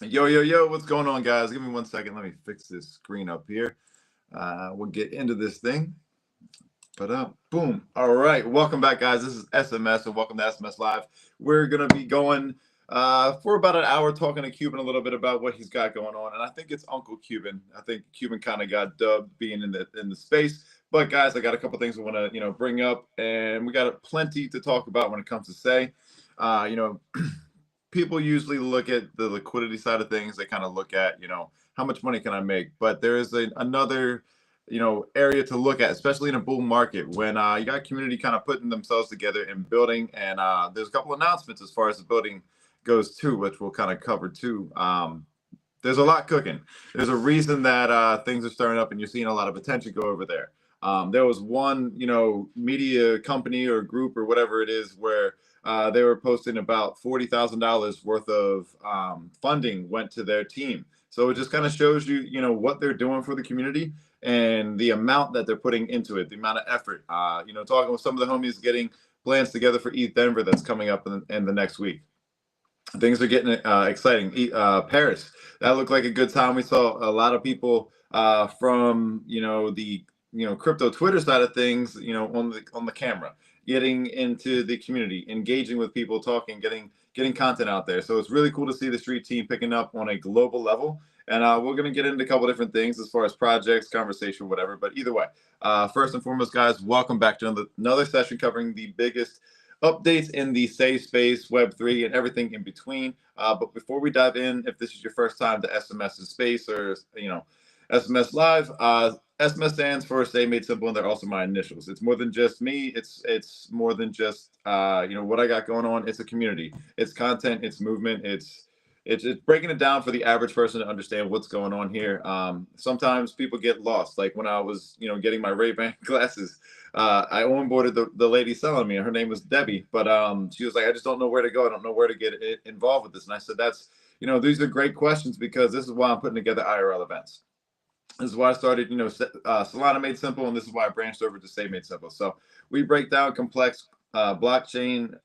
Yo, yo, yo, what's going on, guys? Give me 1 second. Let me fix this screen up here. We'll get into this thing. But boom. All right. Welcome back, guys. This is SMS, and welcome to SMS Live. We're going to be going for about an hour talking to Cuban a little bit about what he's got going on. And I think it's Uncle Cuban. I think Cuban kind of got dubbed being in the space. But guys, I got a couple things we want to bring up, and we got plenty to talk about when it comes to say. Uh, you know, People usually look at the liquidity side of things. They kind of look at, how much money can I make? But there is another, area to look at, especially in a bull market when you got community kind of putting themselves together and building. And there's a couple announcements as far as the building goes too, which we'll kind of cover too. There's a lot cooking. There's a reason that things are starting up and you're seeing a lot of attention go over there. There was one, media company or group or whatever it is where they were posting about $40,000 worth of funding went to their team. So it just kind of shows you, what they're doing for the community and the amount that they're putting into it, the amount of effort. Talking with some of the homies getting plans together for ETH Denver that's coming up in the next week. Things are getting exciting. Paris, that looked like a good time. We saw a lot of people from the crypto Twitter side of things, on the camera, getting into the community, engaging with people, talking, getting content out there. So it's really cool to see the street team picking up on a global level. And we're going to get into a couple different things as far as projects, conversation, whatever. But either way, first and foremost, guys, welcome back to another session covering the biggest updates in the safe space, Web3, and everything in between. But before we dive in, if this is your first time to SMS space or SMS Live, SMS stands for Say Made Simple, and they're also my initials. It's more than just me. It's more than just what I got going on. It's a community. It's content. It's movement. It's breaking it down for the average person to understand what's going on here. Sometimes people get lost. Like when I was, getting my Ray-Ban glasses, I onboarded the lady selling me. Her name was Debbie, but she was like, I just don't know where to go. I don't know where to get involved with this. And I said, these are great questions because this is why I'm putting together IRL events. This is why I started, Solana Made Simple, and this is why I branched over to Say Made Simple. So we break down complex blockchain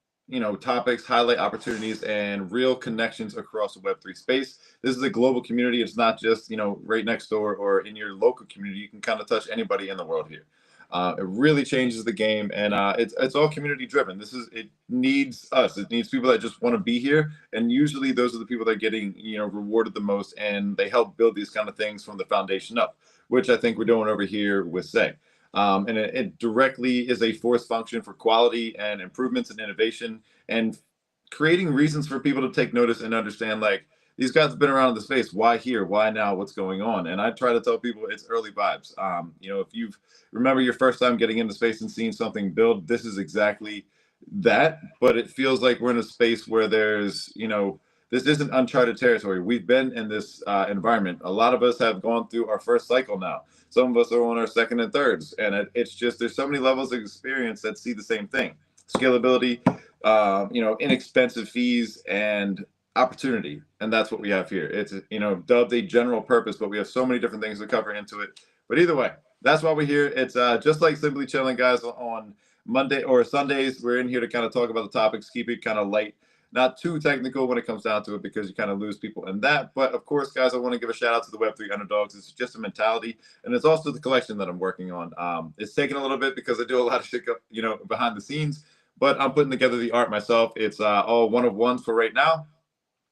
topics, highlight opportunities, and real connections across the Web3 space. This is a global community. It's not just, right next door or in your local community. You can kind of touch anybody in the world here. It really changes the game, and it's all community driven. It needs us. It needs people that just want to be here, and usually those are the people that are getting rewarded the most, and they help build these kind of things from the foundation up, which I think we're doing over here with Say. And it directly is a force function for quality and improvements and innovation and creating reasons for people to take notice and understand, like, these guys have been around in the space. Why here? Why now? What's going on? And I try to tell people it's early vibes. If you remember your first time getting into space and seeing something build, this is exactly that. But it feels like we're in a space where there's, this isn't uncharted territory. We've been in this environment. A lot of us have gone through our first cycle now. Some of us are on our second and thirds. And it's just, there's so many levels of experience that see the same thing. Scalability, inexpensive fees, and opportunity. And that's what we have here. It's, dubbed a general purpose, but we have so many different things to cover into it. But either way, that's why we're here. It's just like Simply Chilling, guys, on Monday or Sundays. We're in here to kind of talk about the topics, keep it kind of light, not too technical when it comes down to it, because you kind of lose people in that. But of course, guys, I want to give a shout out to the Web3 underdogs. It's just a mentality, and it's also the collection that I'm working on. It's taking a little bit because I do a lot of shit, behind the scenes, but I'm putting together the art myself. It's all one of ones for right now.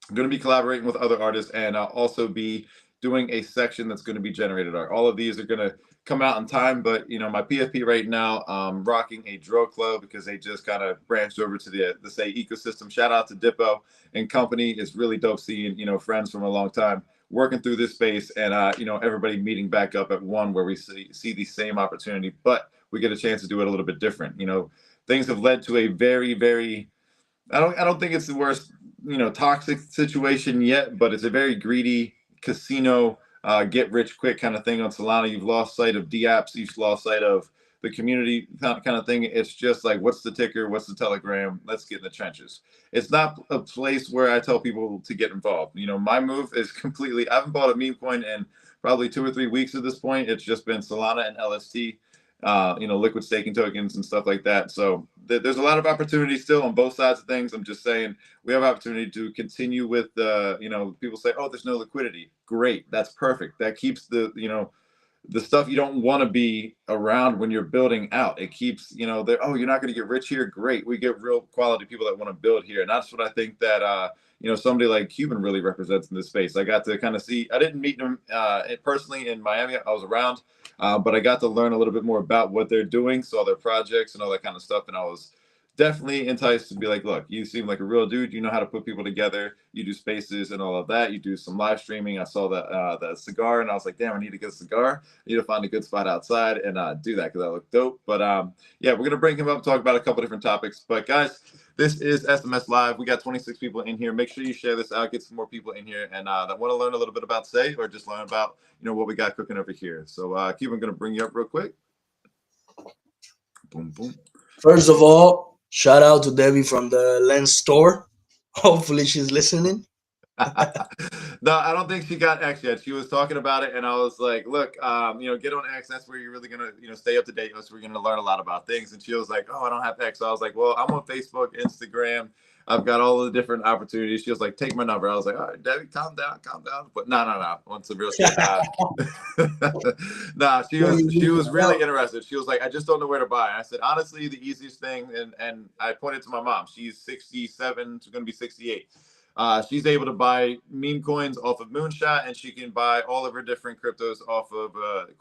I'm going to be collaborating with other artists, and I'll also be doing a section that's going to be generated art. All of these are going to come out in time, but my PFP right now, rocking a Drill Club because they just kind of branched over to the Say ecosystem. Shout out to Dippo and company. It's really dope seeing friends from a long time working through this space, and everybody meeting back up at one where we see the same opportunity, but we get a chance to do it a little bit different. Things have led to a very, very, I don't think it's the worst toxic situation yet, but it's a very greedy casino, get rich quick kind of thing on Solana. You've lost sight of DApps, you've lost sight of the community kind of thing. It's just like, what's the ticker? What's the Telegram? Let's get in the trenches. It's not a place where I tell people to get involved. My move is completely, I haven't bought a meme coin in probably 2 or 3 weeks at this point. It's just been Solana and LST. liquid staking tokens and stuff like that. So there's a lot of opportunity still on both sides of things. I'm just saying we have opportunity to continue with people say, oh, there's no liquidity. Great. That's perfect. That keeps the stuff you don't want to be around when you're building out. It keeps, oh, you're not going to get rich here. Great. We get real quality people that want to build here. And that's what I think that, somebody like Cuban really represents in this space. I got to kind of see, I didn't meet him personally in Miami. I was around, but I got to learn a little bit more about what they're doing, saw their projects and all that kind of stuff. And I was definitely enticed to be like, look, you seem like a real dude. You know how to put people together. You do spaces and all of that. You do some live streaming. I saw that cigar and I was like, damn, I need to get a cigar. I need to find a good spot outside and do that because that looked dope. But yeah, we're going to bring him up, talk about a couple different topics. But guys, this is SMS Live. We got 26 people in here. Make sure you share this out, get some more people in here and that want to learn a little bit about Say or just learn about, what we got cooking over here. So Cuban, I'm going to bring you up real quick. Boom, boom. First of all, shout out to Debbie from the Lens store. Hopefully she's listening. No, I don't think she got X yet. She was talking about it, and I was like, "Look, get on X. That's where you're really gonna, stay up to date. That's where you're gonna learn a lot about things." And she was like, "Oh, I don't have X." So I was like, "Well, I'm on Facebook, Instagram. I've got all the different opportunities." She was like, "Take my number." I was like, "All right, Debbie, calm down, calm down." But no. Once the real shit. Nah, she was really interested. She was like, "I just don't know where to buy." I said, "Honestly, the easiest thing," and I pointed to my mom. She's 67. She's gonna be 68. She's able to buy meme coins off of Moonshot, and she can buy all of her different cryptos off of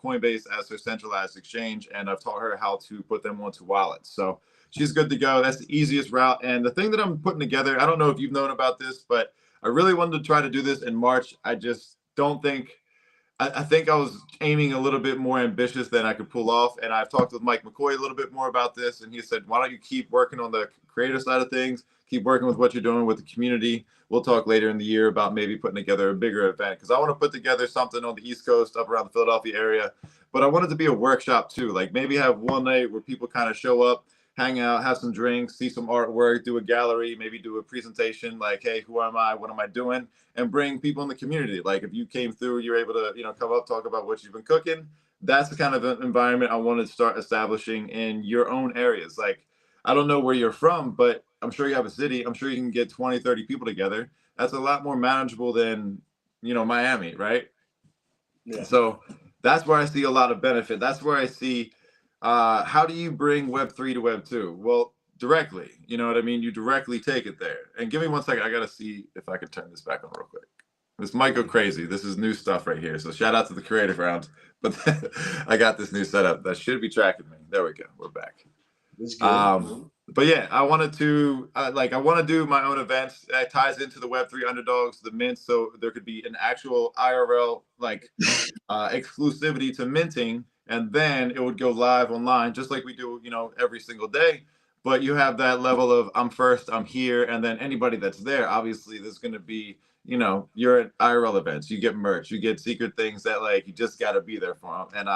Coinbase as her centralized exchange. And I've taught her how to put them onto wallets. So she's good to go. That's the easiest route. And the thing that I'm putting together, I don't know if you've known about this, but I really wanted to try to do this in March. I just don't think. I think I was aiming a little bit more ambitious than I could pull off. And I've talked with Mike McCoy a little bit more about this. And he said, why don't you keep working on the creative side of things? Keep working with what you're doing with the community. We'll talk later in the year about maybe putting together a bigger event because I want to put together something on the East Coast, up around the Philadelphia area. But I want it to be a workshop too. Like maybe have one night where people kind of show up, hang out, have some drinks, see some artwork, do a gallery, maybe do a presentation like, hey, who am I? What am I doing? And bring people in the community. Like if you came through, you're able to, come up, talk about what you've been cooking. That's the kind of environment I want to start establishing in your own areas. Like, I don't know where you're from, but I'm sure you have a city. I'm sure you can get 20, 30 people together. That's a lot more manageable than, Miami, right? Yeah. So that's where I see a lot of benefit. That's where I see how do you bring Web3 to Web2? Well, directly. You know what I mean? You directly take it there. And give me 1 second. I got to see if I can turn this back on real quick. This might go crazy. This is new stuff right here. So shout out to the creative rounds. But I got this new setup that should be tracking me. There we go. We're back. But yeah, I wanted to I want to do my own events that ties into the Web3 underdogs, the mint, so there could be an actual IRL exclusivity to minting, and then it would go live online just like we do, every single day. But you have that level of I'm first, I'm here, and then anybody that's there, obviously, there's going to be, you're at IRL events, you get merch, you get secret things that you just got to be there for them, and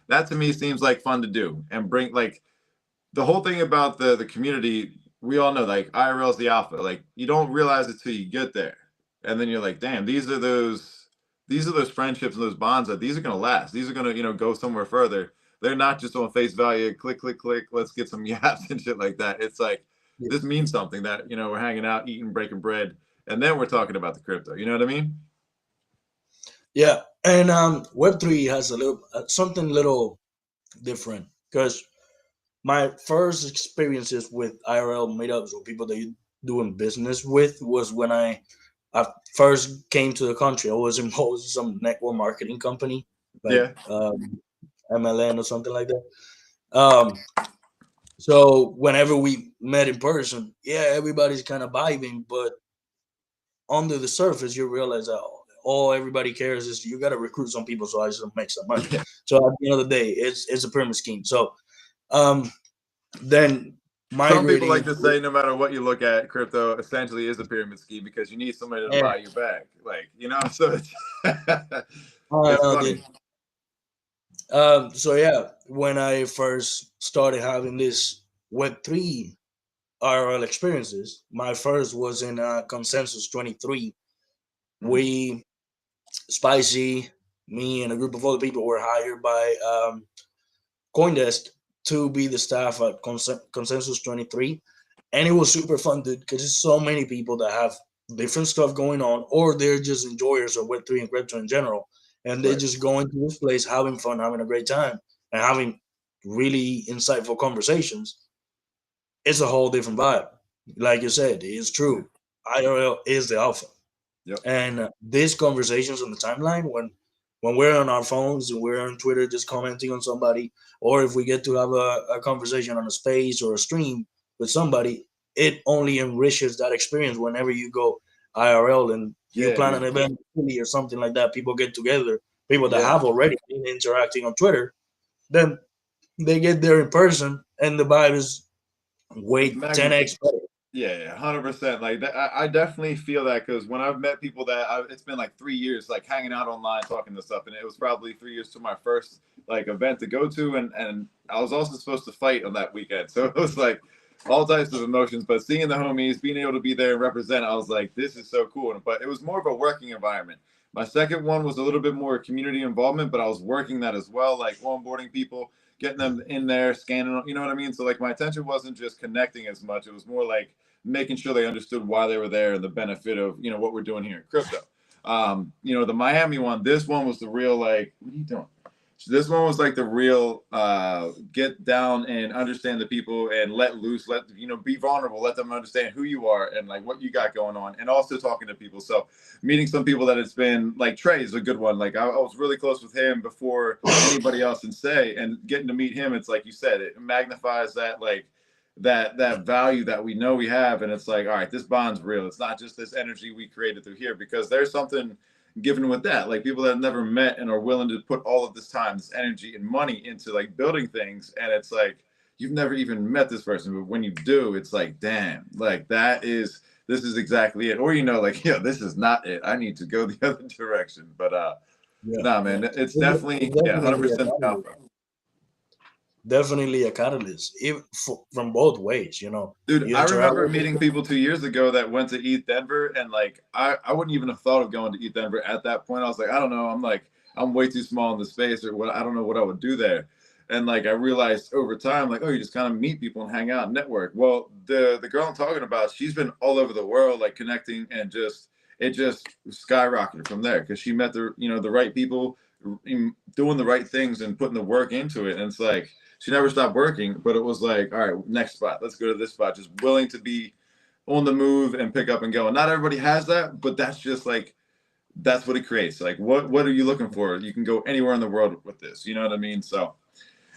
that to me seems like fun to do and bring the whole thing about the community, we all know IRL is the alpha. Like you don't realize it till you get there. And then you're like, damn, these are those friendships and those bonds that these are gonna last. These are gonna, go somewhere further. They're not just on face value, click, click, click, let's get some yaps and shit like that. It's like this means something that, we're hanging out, eating, breaking bread, and then we're talking about the crypto. You know what I mean? Yeah. And Web3 has a little something little different because my first experiences with IRL meetups or people that you're doing business with was when I first came to the country. I was involved in some network marketing company, like MLN or something like that. So whenever we met in person, everybody's kind of vibing, but under the surface, you realize that all everybody cares is you got to recruit some people so I just make some money. So at the end of the day, it's a pyramid scheme. So then some people like to say no matter what you look at, crypto essentially is a pyramid scheme because you need somebody to buy you back. So it's, it's funny. So yeah, when I first started having this Web3 IRL experiences, my first was in Consensus 23. We, Spicy, me, and a group of other people were hired by CoinDesk to be the staff at Consensus 23. And it was super fun, dude, because there's so many people that have different stuff going on, or they're just enjoyers of Web3 and crypto in general. And they're Right. just going to this place, having fun, having a great time, and having really insightful conversations. It's a whole different vibe. Like you said, it's true. IRL is the alpha. Yep. And these conversations on the timeline, when we're on our phones and we're on Twitter just commenting on somebody, or if we get to have a conversation on a space or a stream with somebody, it only enriches that experience whenever you go IRL and you Yeah, plan an dude. event or something like that. People get together, people that Yeah. have already been interacting on Twitter, then they get there in person and the vibe is way It's 10x better. Yeah, 100%. Like that, I definitely feel that because when I've met people it's been like 3 years, like hanging out online, talking to stuff, and it was probably 3 years to my first like event to go to, and I was also supposed to fight on that weekend, so it was like all types of emotions. But seeing the homies, being able to be there and represent, I was like, this is so cool. But it was more of a working environment. My second one was a little bit more community involvement, but I was working that as well, like onboarding people, getting them in there, scanning, you know what I mean? So like my attention wasn't just connecting as much. It was more like making sure they understood why they were there and the benefit of, what we're doing here in crypto. The Miami one, this one was the real, like, what are you doing? So this one was like the real get down and understand the people and let loose, be vulnerable, let them understand who you are and like what you got going on, and also talking to people. So meeting some people that it's been like Trey is a good one. Like I was really close with him before anybody else in Say, and getting to meet him, it's like you said, it magnifies that like that value that we know we have, and it's like, all right, this bond's real. It's not just this energy we created through here, because there's something given with that, like people that have never met and are willing to put all of this time, this energy and money into like building things, and it's like you've never even met this person, but when you do, it's like, damn, like this is exactly it. Or like, this is not it, I need to go the other direction. But Yeah, nah, yeah. man, it's It's definitely, yeah, definitely a 100% catalyst. Definitely a catalyst, even from both ways. Dude, You I interact remember with meeting people. people 2 years ago that went to ETH Denver, and like I wouldn't even have thought of going to ETH Denver at that point. I was like, I don't know, I'm way too small in the space, or what, I don't know what I would do there. And like I realized over time, like, oh, you just kind of meet people and hang out and network. Well, the girl I'm talking about, she's been all over the world, like connecting, and it just skyrocketed from there because she met the right people, doing the right things and putting the work into it. And it's like she never stopped working, but it was like, all right, next spot, let's go to this spot. Just willing to be on the move and pick up and go. And not everybody has that, but that's just like, that's what it creates. Like, what are you looking for? You can go anywhere in the world with this. You know what I mean? So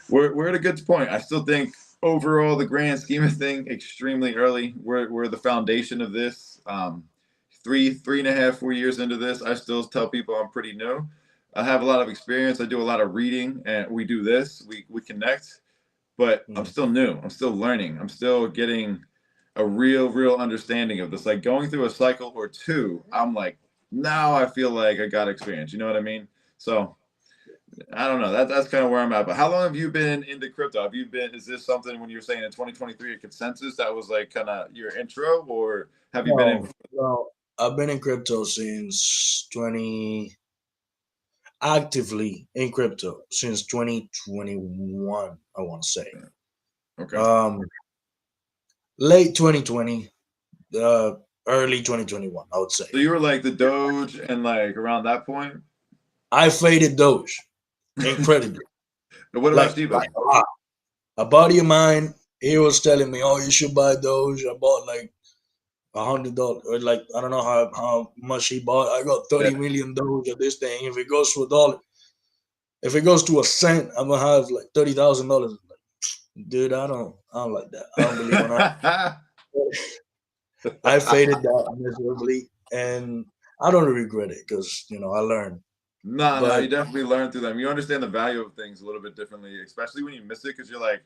we're at a good point. I still think overall, the grand scheme of thing, extremely early. We're the foundation of this. 3.5, 4 years into this, I still tell people I'm pretty new. I have a lot of experience. I do a lot of reading, and we do this. We connect, but I'm Mm. still new. I'm still learning. I'm still getting a real understanding of this. Like going through a cycle or two, I'm like, now I feel like I got experience. You know what I mean? So I don't know. That's kind of where I'm at. But how long have you been into crypto? Is this something when you were saying in 2023 a consensus that was like kind of your intro, or have you been in? No, I've been in crypto since 20, actively in crypto since 2021. I want to say, Okay. um, late 2020, early 2021. I would say So you were like the Doge and like around that point? I faded Doge incredibly, But what about like Shiba? a lot. A buddy of mine, he was telling me, "Oh, you should buy Doge." I bought like $100, or like I don't know how much he bought. I got Yeah. 30 million Doge of this thing. If it goes to a dollar, if it goes to a cent, I'm gonna have like $30,000. Dude, I don't like that. I don't believe on that. I faded that miserably, and I don't regret it because I learned. No, you But definitely learn through them. You understand the value of things a little bit differently, especially when you miss it, because you're like,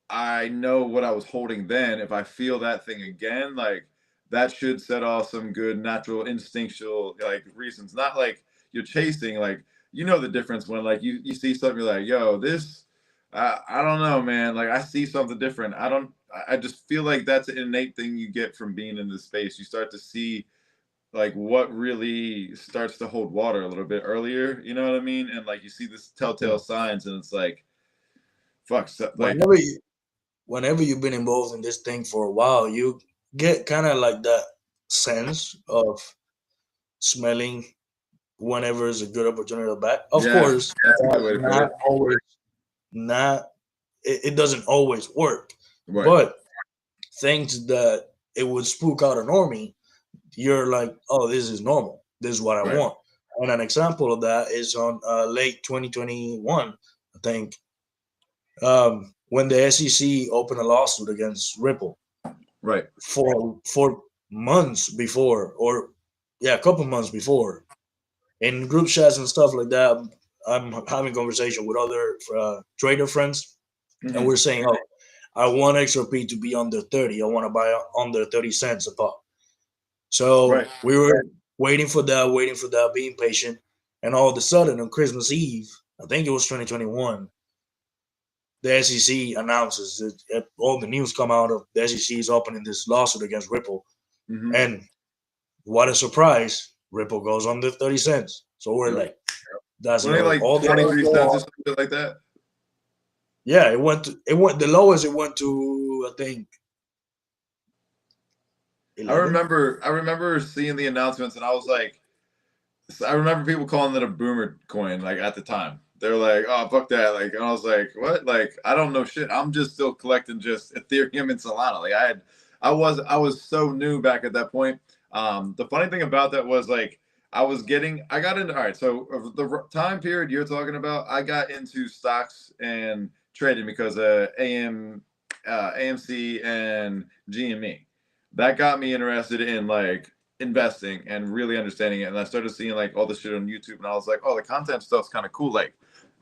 I know what I was holding then. If I feel that thing again, like that should set off some good natural instinctual like reasons. Not like you're chasing, like the difference when like you see something, you're like, yo, this I don't know, man. Like I see something different. I just feel like that's an innate thing you get from being in this space. You start to see like what really starts to hold water a little bit earlier, you know what I mean? And like you see this yeah, telltale signs, and it's like fuck, so, like, whenever you've been involved in this thing for a while, you get kind of like that sense of smelling whenever it's a good opportunity or bad. Of yeah, course, that's a good way to put not it. always, not it doesn't always work, Right, but things that it would spook out a normie, you're like, oh, this is normal. This is what I right. want. And an example of that is on late 2021, I think, when the SEC opened a lawsuit against Ripple Right. for months before, or yeah, a couple months before, in group chats and stuff like that. I'm having conversation with other trader friends, and Mhm. we're saying, oh, I want XRP to be under 30. I want to buy under 30 cents a pop. So Right. we were waiting for that, being patient. And all of a sudden on Christmas Eve, I think it was 2021, the SEC announces that all the news come out of the SEC is opening this lawsuit against Ripple. Mhm. And what a surprise, Ripple goes under 30 cents. So we're Yep. like, that's Wasn't it like all the 23 cents or something like that? yeah, it went the lowest it went to, I think, I 11. remember seeing the announcements, and I was like, I remember people calling it a boomer coin, like at the time. They're like, "Oh, fuck that!" Like, and I was like, "What?" Like, I don't know shit. I'm just still collecting just Ethereum and Solana. Like, I was so new back at that point. The funny thing about that was like, I got into all right. So the time period you're talking about, I got into stocks and trading because AMC and GME. That got me interested in like investing and really understanding it. And I started seeing like all the shit on YouTube, and I was like, oh, the content stuff's kind of cool. Like,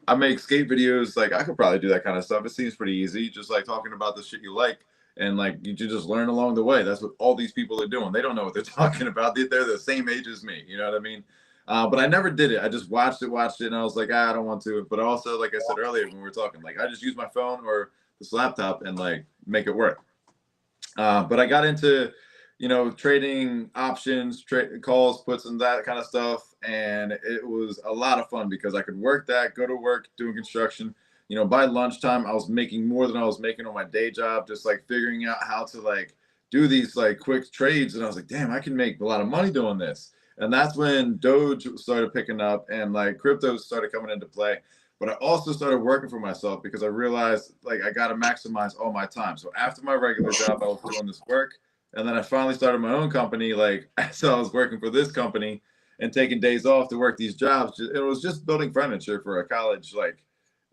I make skate videos. Like, I could probably do that kind of stuff. It seems pretty easy, just like talking about the shit you like, and like you just learn along the way. That's what all these people are doing. They don't know what they're talking about. They're the same age as me. You know what I mean? But I never did it. I just watched it, and I was like, I don't want to. But also, like I said earlier when we were talking, like I just use my phone or this laptop and like make it work. But I got into, trading options, calls, puts, and that kind of stuff, and it was a lot of fun because I could work that, go to work doing construction. By lunchtime, I was making more than I was making on my day job, just like figuring out how to like do these like quick trades, and I was like, damn, I can make a lot of money doing this. And that's when Doge started picking up and like crypto started coming into play. But I also started working for myself because I realized like I got to maximize all my time. So after my regular job, I was doing this work. And then I finally started my own company. Like, so I was working for this company and taking days off to work these jobs. It was just building furniture for a college. Like,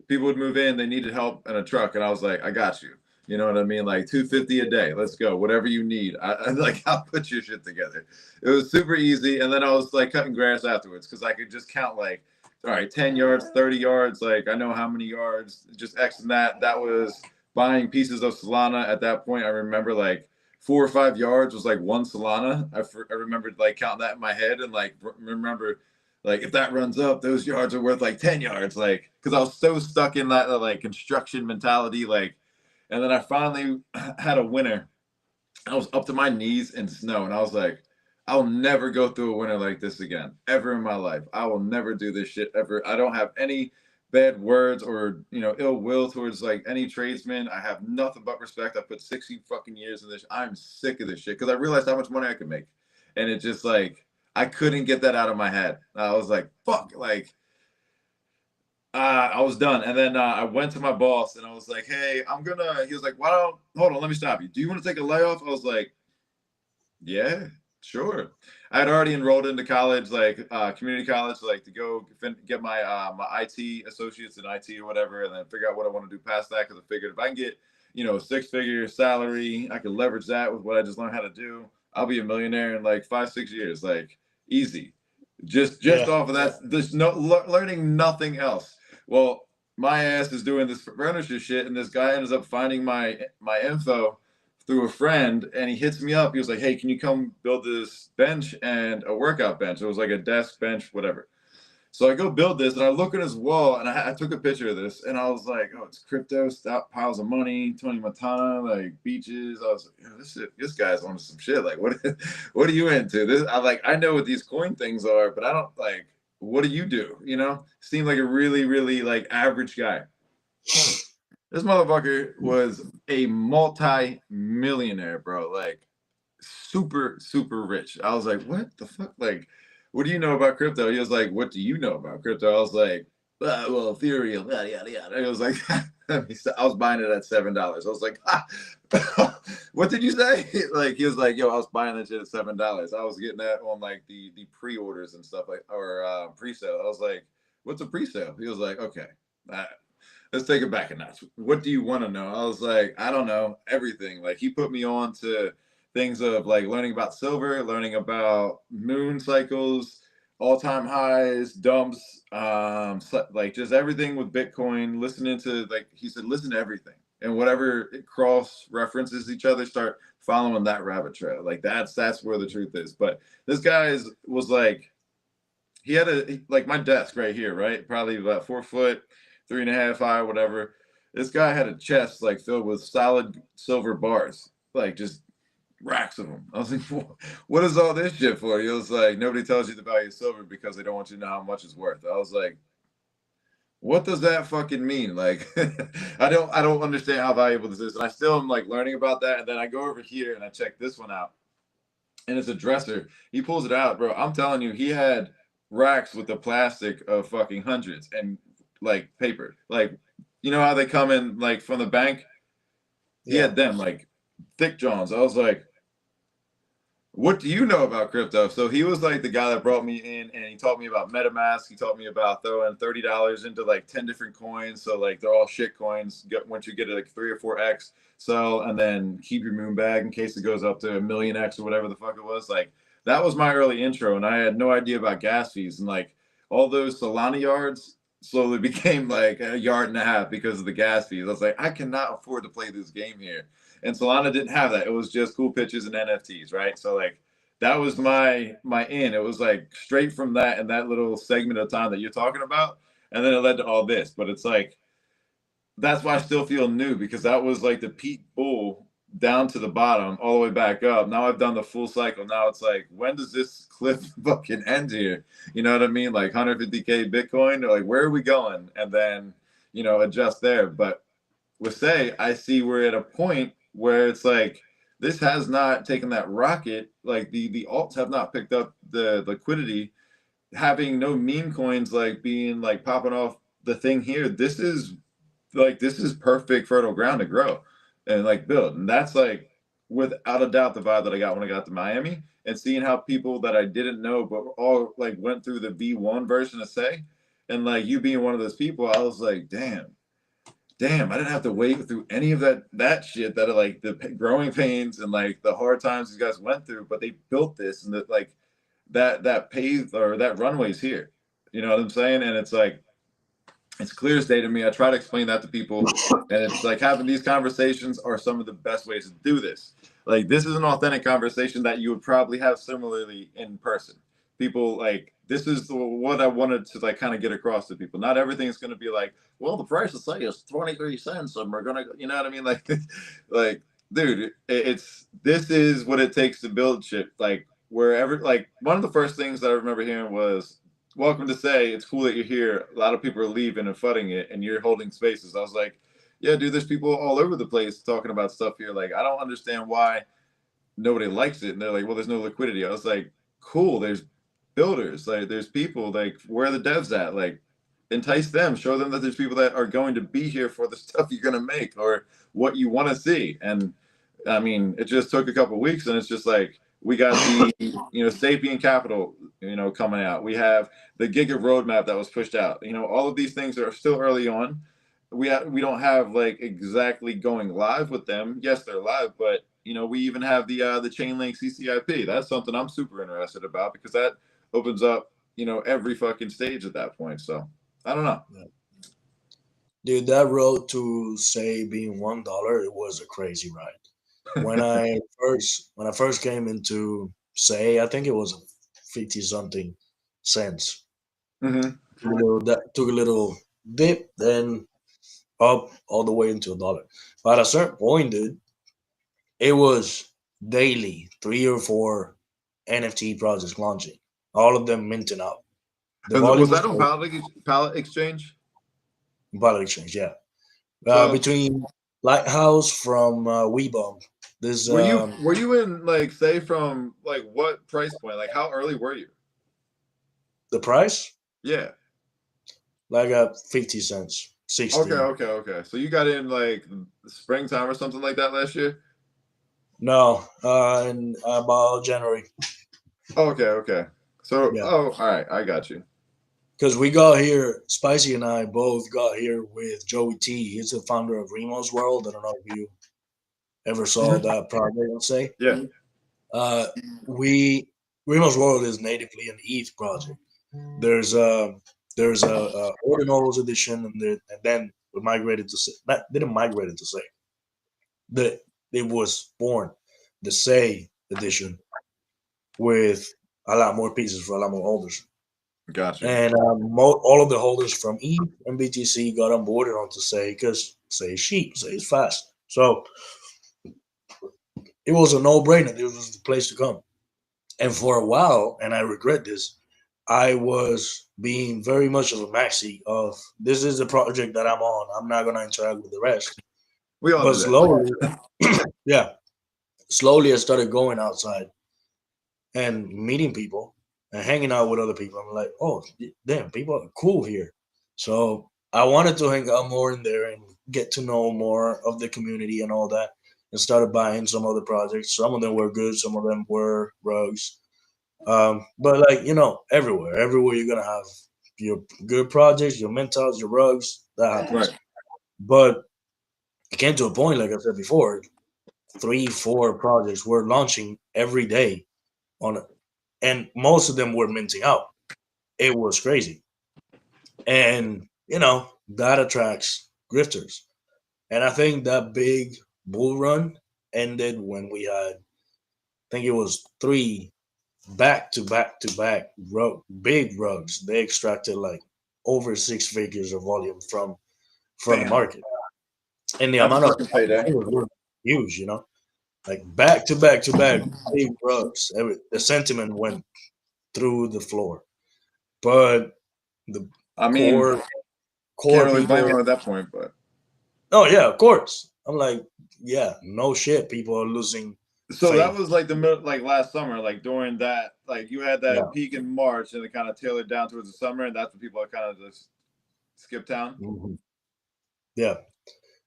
people would move in, they needed help in a truck. And I was like, I got you. You know what I mean? Like $250 a day. Let's go. Whatever you need. I like, I'll put your shit together. It was super easy. And then I was like cutting grass afterwards because I could just count like, all right, 10 yards, 30 yards. Like, I know how many yards, just X and that. That was buying pieces of Solana at that point. I remember like 4 or 5 yards was like one Solana. I remembered like counting that in my head and like remember like if that runs up, those yards are worth like 10 yards. Like, because I was so stuck in that like construction mentality. Like, and then I finally had a winter. I was up to my knees in snow, and I was like, I'll never go through a winter like this again, ever in my life. I will never do this shit ever. I don't have any bad words or ill will towards like any tradesman. I have nothing but respect. I put 60 fucking years in this. I'm sick of this shit because I realized how much money I could make, and it just like I couldn't get that out of my head. I was like, fuck, like I was done. And then I went to my boss and I was like, hey, he was like, why don't, hold on, let me stop you. Do you want to take a layoff? I was like, yeah, sure. I had already enrolled into college, like community college, like to go get my IT associates in IT or whatever, and then figure out what I want to do past that. Because I figured if I can get, 6-figure salary, I can leverage that with what I just learned how to do. I'll be a millionaire in like 5-6 years, like easy. Just Yeah. off of that, there's no learning nothing else. Well, my ass is doing this furniture shit, and this guy ends up finding my info through a friend, and he hits me up. He was like, hey, can you come build this bench and a workout bench? It was like a desk bench, whatever. So I go build this, and I look at his wall, and I took a picture of this, and I was like, oh, it's crypto, stop piles of money, Tony Montana, like beaches. I was like, this guy's on some shit. Like, what are you into? I know what these coin things are, but I don't like. What do you do? Seemed like a really, really like average guy. This motherfucker was a multi-millionaire, bro. Like super, super rich. I was like, what the fuck? Like, what do you know about crypto? He was like, what do you know about crypto? I was like, well, Ethereum, yada, yada, yada. He was like, I was buying it at $7. I was like, what did you say? Like, he was like, yo, I was buying that shit at $7. I was getting that on like the pre-orders and stuff like, or pre-sale. I was like, what's a pre-sale? He was like, okay. Let's take it back a notch. What do you want to know? I was like, I don't know, everything. Like he put me on to things of like learning about silver, learning about moon cycles, all-time highs, dumps, like just everything with Bitcoin, listening to like he said, listen to everything. And whatever it cross references each other, start following that rabbit trail. Like that's where the truth is. But this guy was like, he had like my desk right here, right? Probably about 4 foot, 3.5 high, whatever. This guy had a chest like filled with solid silver bars, like just racks of them. I was like, what is all this shit for? He was like, nobody tells you the value of silver because they don't want you to know how much it's worth. I was like, what does that fucking mean? Like, I don't understand how valuable this is. And I still am like learning about that. And then I go over here and I check this one out. And it's a dresser. He pulls it out, bro. I'm telling you, he had racks with the plastic of fucking hundreds and like paper. Like, you know how they come in like from the bank? He had them like thick Johns. I was like, what do you know about crypto? So he was like the guy that brought me in and he taught me about MetaMask. He taught me about throwing $30 into like 10 different coins. So like they're all shit coins. Once you get it like 3 or 4x, sell and then keep your moon bag in case it goes up to 1,000,000x or whatever the fuck it was. Like that was my early intro. And I had no idea about gas fees. And like all those Solana yards slowly became like a yard and a half because of the gas fees. I was like, I cannot afford to play this game here. And Solana didn't have that. It was just cool pitches and NFTs, right? So like that was my in. It was like straight from that and that little segment of time that you're talking about, and then it led to all this. But it's like that's why I still feel new because that was like the peak bull down to the bottom, all the way back up. Now I've done the full cycle. Now it's like, when does this cliff fucking end here? You know what I mean? Like 150K Bitcoin, or like where are we going? And then adjust there. But with Say, I see we're at a point where it's like this has not taken that rocket. Like the alts have not picked up the liquidity, having no meme coins like being like popping off the thing here. This is perfect fertile ground to grow and like build. And that's like without a doubt the vibe that I got when I got to Miami, and seeing how people that I didn't know but all like went through the V1 version of Say, and like you being one of those people, I was like, damn, I didn't have to wait through any of that shit that are like the growing pains and like the hard times these guys went through, but they built this, and that like that paved or that runway's here. You know what I'm saying? And it's like it's clear as day to me. I try to explain that to people, and it's like having these conversations are some of the best ways to do this. Like this is an authentic conversation that you would probably have similarly in person. People like this is what I wanted to like kind of get across to people. Not everything is going to be like, well, the price of Say is 23 cents, and we're gonna, you know what I mean? Like, like, dude, this is what it takes to build shit. Like wherever, like one of the first things that I remember hearing was, welcome to Say, it's cool that you're here. A lot of people are leaving and fudding it, and you're holding spaces. I was like, yeah, dude, there's people all over the place talking about stuff here. Like, I don't understand why nobody likes it. And they're like, well, there's no liquidity. I was like, cool, there's builders, like there's people, like where are the devs at? Like entice them, show them that there's people that are going to be here for the stuff you're going to make or what you want to see. And I mean, it just took a couple of weeks, and it's just like we got the Sapien Capital coming out. We have the Giga roadmap that was pushed out. All of these things are still early on. We don't have like exactly going live with them. Yes, they're live, but we even have the Chainlink CCIP. That's something I'm super interested about because that opens up every fucking stage at that point. So I don't know. Dude, that road to Say being $1, it was a crazy ride. When I first came into Say, I think it was 50 something cents. Mm-hmm. That took a little dip, then up all the way into $1. But at a certain point, dude, it was daily 3 or 4 NFT projects launching, all of them minting out. Was that on Pallet Exchange? Pallet Exchange, yeah. So between Lighthouse from Weebum. This were you in like say from like what price point? Like how early were you? the price Yeah. like 50 cents, Okay, 60. okay, okay. So you got in like springtime or something like that last year? No, in about January. Okay, okay. So Yeah, oh, all right, I got you. because we got here. Spicy and I both got here with Joey T. He's the founder of Remo's World. I don't know if you ever saw Mhm. that project. Let's say Yeah. uh, we Remo's World is natively an ETH project. There's a Ordinals edition, and then we migrated to not didn't migrate it to say that it was born the Say edition with a lot more pieces for a lot more holders. Got you. And all of the holders from E and BTC got onboarded onto Say because Say is cheap, Say is fast. So it was a no brainer. It was the place to come. And for a while, and I regret this, I was being very much of a maxi of this is the project that I'm on. I'm not gonna interact with the rest. We all But do that. slowly, yeah, slowly I started going outside and meeting people and hanging out with other people. I'm like, oh, damn, people are cool here. So I wanted to hang out more in there and get to know more of the community and all that. And started buying some other projects. Some of them were good, some of them were rugs. But like everywhere you're gonna have your good projects, your mentors, your rugs. That Right. happens. But it came to a point, like I said before, 3, 4 projects were launching every day on it, and most of them were minting out. It was crazy, and that attracts grifters. And I think that big bull run ended when we had, I think it was 3 back to back to back big rugs. They extracted like over 6 figures of volume from the Damn. market, and the That's a amount of fucking payday. it was huge. Like back to back to back big rugs. The sentiment went through the floor, but the I mean, core can't core really blame people. him at that point, but Oh yeah, of course. I'm like, yeah, no shit. People are losing so that faith. was like the middle, like last summer, like during that, like you had that Yeah. peak in March, and it kind of tailored down towards the summer, and that's when people are kind of just skip town. Mhm. Yeah,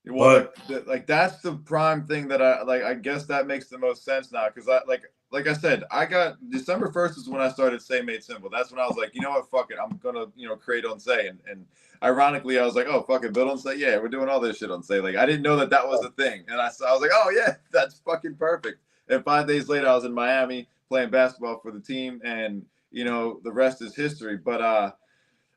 Well, but like that's the prime thing that I like. I guess that makes the most sense now because like I said, I got December 1st is when I started Say Made Simple. That's when I was like, you know what, fuck it, I'm gonna create on Say, and ironically, I was like, oh fuck it, build on Say, yeah, we're doing all this shit on Say. Like I didn't know that that was a thing, and I was like, oh yeah, that's fucking perfect. And 5 days later, I was in Miami playing basketball for the team, and the rest is history. But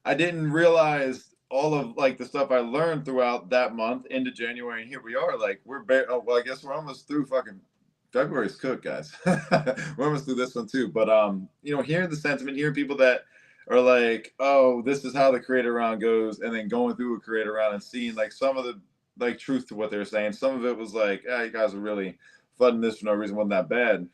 I didn't realize all of like the stuff I learned throughout that month into January, and here we are. Like oh, well, I guess we're almost through fucking February's cooked, guys. We're almost through this one too. But hearing the sentiment, hearing people that are like, oh, this is how the creator round goes, and then going through a creator round and seeing like some of the like truth to what they're saying. Some of it was like, you guys are really flooding this for no reason, wasn't that bad.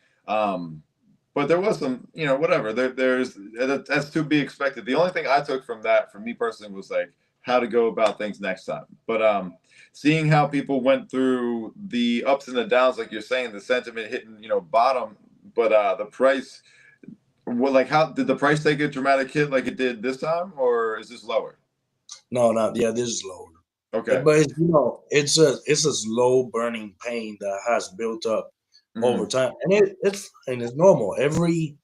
But there was some, whatever. That's to be expected. The only thing I took from that, for me personally, was like how to go about things next time. But seeing how people went through the ups and the downs, like you're saying, the sentiment hitting, bottom, but the price. Well, like, how did the price take a dramatic hit like it did this time, or is this lower? no, not yeah. This is lower. Okay. But it's a slow burning pain that has built up over Hmm. time, and it's fine. It's normal. Every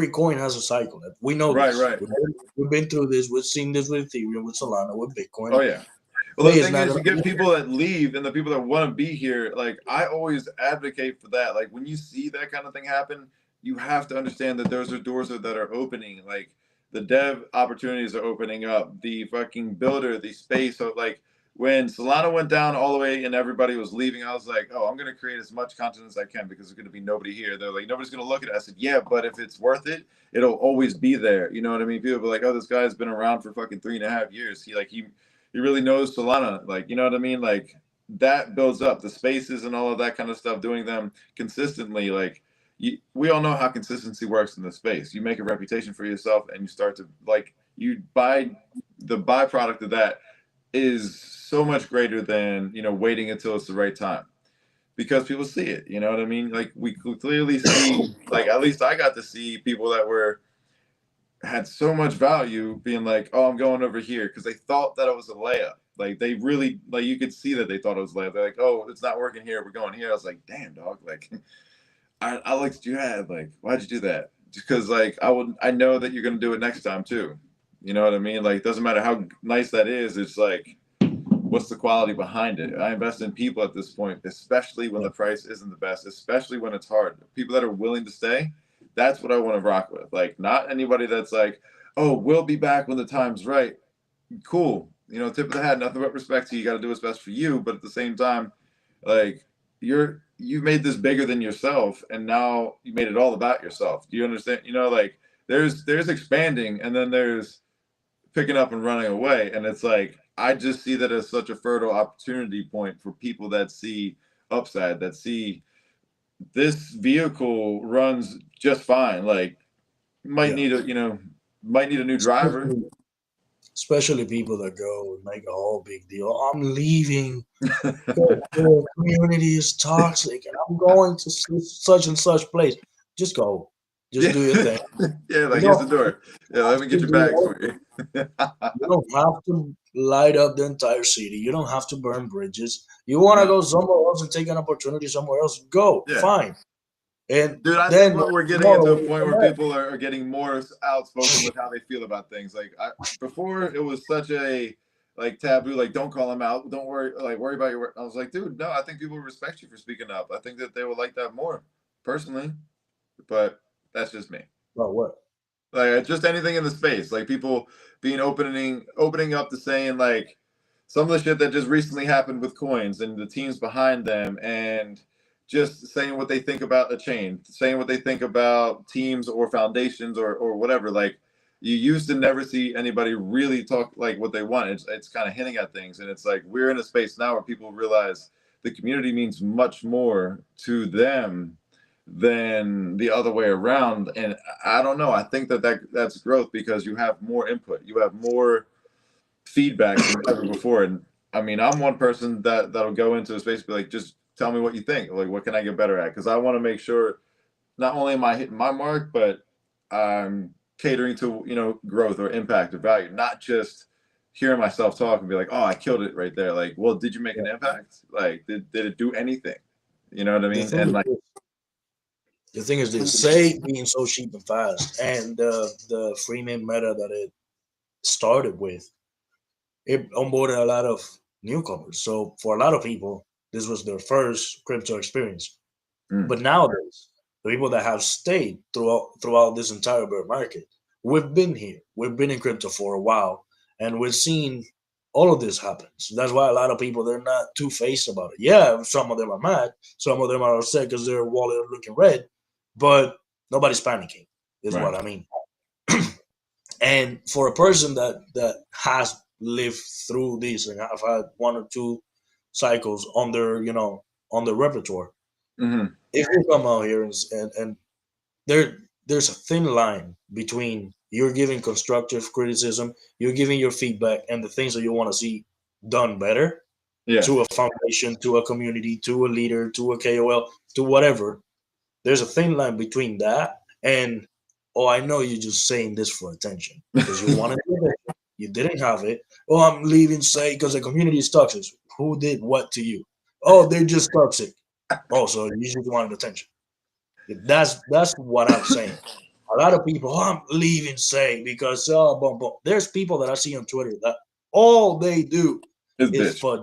coin has a cycle. We know Right, this. right. We've been through this. We've seen this with Ethereum, with Solana, with Oh Bitcoin. yeah. Well, Say the it's thing not is, you gonna get be people that leave, and the people that want to be here. Like I always advocate for that. Like when you see that kind of thing happen, you have to understand that those are doors that are opening. Like the dev opportunities are opening up. The fucking builder, the space. So like when Solana went down all the way and everybody was leaving, I was like, oh, I'm gonna create as much content as I can because there's gonna be nobody here. They're like, nobody's gonna look at it. I said, yeah, but if it's worth it, it'll always be there. You know what I mean? People be like, oh, this guy's been around for fucking 3.5 years. He really knows Solana. Like, you know what I mean? Like that builds up the spaces and all of that kind of stuff, doing them consistently. Like we all know how consistency works in the space. You make a reputation for yourself and you start to like, you buy the byproduct of that is so much greater than, waiting until it's the right time, because people see it. You know what I mean? Like, we clearly see, like, at least I got to see people that had so much value being like, oh, I'm going over here, because they thought that it was a layup. Like, they really, like, you could see that they thought it was a layup. They're like, oh, it's not working here, we're going here. I was like, damn, dog. Like, I looked at you, had like, why'd you do that? Because, like, I know that you're gonna do it next time too. You know what I mean? Like, doesn't matter how nice that is. It's like, what's the quality behind it? I invest in people at this point, especially when the price isn't the best, especially when it's hard. People that are willing to stay, that's what I want to rock with. Like, not anybody that's like, oh, we'll be back when the time's right. Cool. Tip of the hat, nothing but respect to you. You got to do what's best for you. But at the same time, like, you made this bigger than yourself, and now you made it all about yourself. Do you understand? Like, there's expanding, and then there's picking up and running away. And it's like, I just see that as such a fertile opportunity point for people that see upside, that see this vehicle runs just fine. Like, might Yeah. need a new driver. Especially people that go and make a whole big deal. I'm leaving. The community is toxic, and I'm going to such and such place. Just go. Just Yeah. do your thing. Yeah, like, here's the door. Yeah, let me get your bags for you. You don't have to light up the entire city. You don't have to burn bridges. You want to go somewhere else and take an opportunity somewhere else? Go. Yeah. Fine. And Dude, I think then we're getting into a point where people are getting more outspoken with how they feel about things. Like, before, it was such a, like, taboo, like, don't call them out, don't worry, like, worry about your work. I was like, dude, no, I think people respect you for speaking up. I think that they would like that more, personally, but that's just me. Well, what? Like, just anything in the space, like, people being opening up to saying, like, some of the shit that just recently happened with coins and the teams behind them, and just saying what they think about the chain, saying what they think about teams or foundations or whatever. Like, you used to never see anybody really talk like what they want. It's kind of hinting at things, and it's like, we're in a space now where people realize the community means much more to them than the other way around. And I don't know. I think that's growth, because you have more input, you have more feedback than ever before. And I mean, I'm one person that'll go into a space and be like, just tell me what you think. Like, what can I get better at? Because I want to make sure not only am I hitting my mark, but I'm catering to growth or impact or value, not just hearing myself talk and be like, oh, I killed it right there. Like, well, did you make an impact? Like, did it do anything? You know what I mean? And like, The thing is this: say being so cheap and fast, and the freemium meta that it started with, it onboarded a lot of newcomers. So for a lot of people, this was their first crypto experience. mm, But nowadays, the people that have stayed throughout this entire bear market, we've been here. We've been in crypto for a while, and we've seen all of this happen. So that's why a lot of people, they're not two faced about it. Yeah, some of them are mad, some of them are upset because their wallet are looking red, but nobody's panicking. Is right. what I mean. And for a person that has lived through this and have had one or two cycles on their on their repertoire, Mm-hmm. if you come out here and there's a thin line between you're giving constructive criticism, you're giving your feedback, and the things that you want to see done better Yeah. to a foundation, to a community, to a leader, to a KOL, to whatever. There's a thin line between that and, oh, I know you're just saying this for attention because you wanted it, you didn't have it. Oh, I'm leaving, say, because the community is toxic. Who did what to you? Oh, they're just toxic. Oh, so you just wanted attention. That's what I'm saying. A lot of people, oh, I'm leaving, say, because boom, boom. There's people that I see on Twitter that all they do It's is bitch. FUD.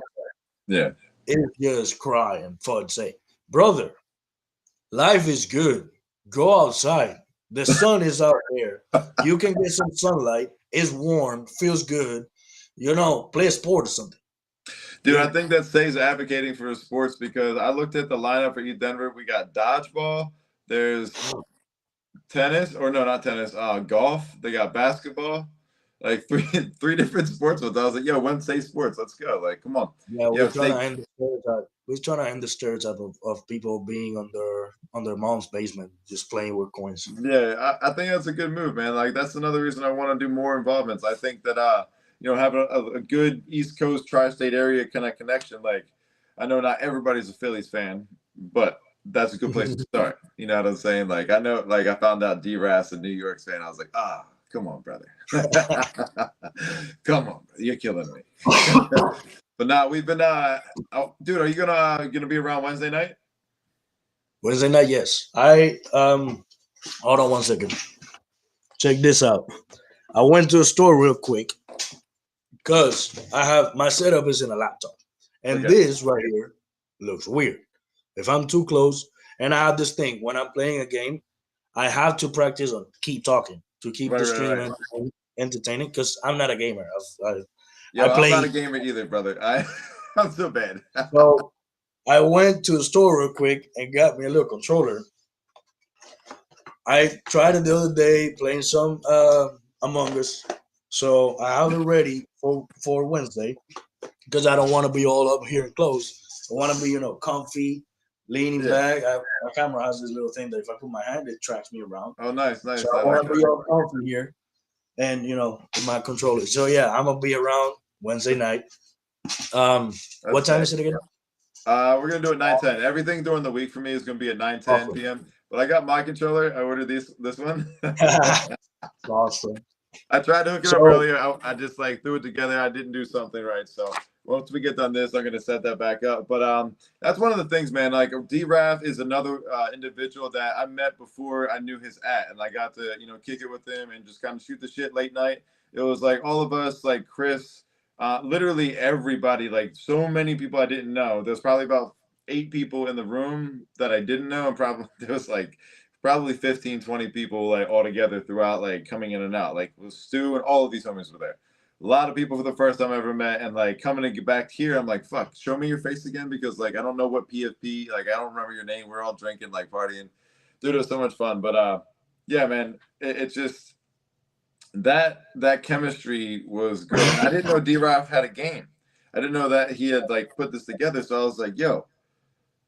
Yeah. It's just cry and FUD. Say, brother, life is good. Go outside. The sun is out there. You can get some sunlight. It's warm. Feels good. Play a sport or something. Dude, I think that Say's advocating for sports, because I looked at the lineup for ETH Denver. We got dodgeball. There's tennis, or no, not tennis. Golf. They got basketball. Like, three different sports ones. I was like, yo, when's Say Sports? Let's go. Like, come on. Yeah, Yo, we're trying to end the stereotype. We're trying to end the stereotype of people being on their mom's basement just playing with coins. Yeah, I think that's a good move, man. Like, that's another reason I want to do more involvements. I think that have a good East Coast tri-state area kind of connection. Like, I know not everybody's a Phillies fan, but that's a good place to start. You know what I'm saying? Like, I know, like, I found out D-Ras a New York fan. I was like, come on, brother. Come on, you're killing me. But now we've been, dude, are you gonna be around Wednesday night? Wednesday night, yes. Hold on 1 second. Check this out. I went to a store real quick because I have my setup is in a laptop, and this right here looks weird. If I'm too close, and I have this thing when I'm playing a game, I have to practice on keep talking to keep the stream entertaining because I'm not a gamer. I'm not a gamer either, brother. I'm so bad. So I went to a store real quick and got me a little controller. I tried it the other day playing some Among Us, so I have it ready for Wednesday because I don't want to be all up here and close. I want to be, comfy, leaning back. My camera has this little thing that if I put my hand, it tracks me around. Oh, nice. So I want to be all comfy here, and with my controller. So yeah, I'm gonna be around Wednesday night. What time is it again? We're gonna do it 9:10. Everything during the week for me is gonna be at 9:10 p.m. But I got my controller. I ordered this one. Awesome. I tried to hook it up earlier. I just threw it together. I didn't do something right. So once we get done this, I'm gonna set that back up. But that's one of the things, man. Like D-Raf is another individual that I met before I knew his and I got to kick it with him and just kind of shoot the shit late night. It was like all of us, like Chris, literally everybody, like so many people I didn't know. There's probably about 8 people in the room that I didn't know, and there was probably 15, 20 people like all together throughout, like coming in and out. Like Stu and all of these homies were there. A lot of people for the first time I ever met, and like coming to get back here, I'm like, fuck, show me your face again because like I don't know what PFP, like I don't remember your name. We're all drinking, like partying. Dude, it was so much fun. But yeah, man, it's just that chemistry was good. I didn't know D-Raf had a game. I didn't know that he had like put this together. So I was like, yo,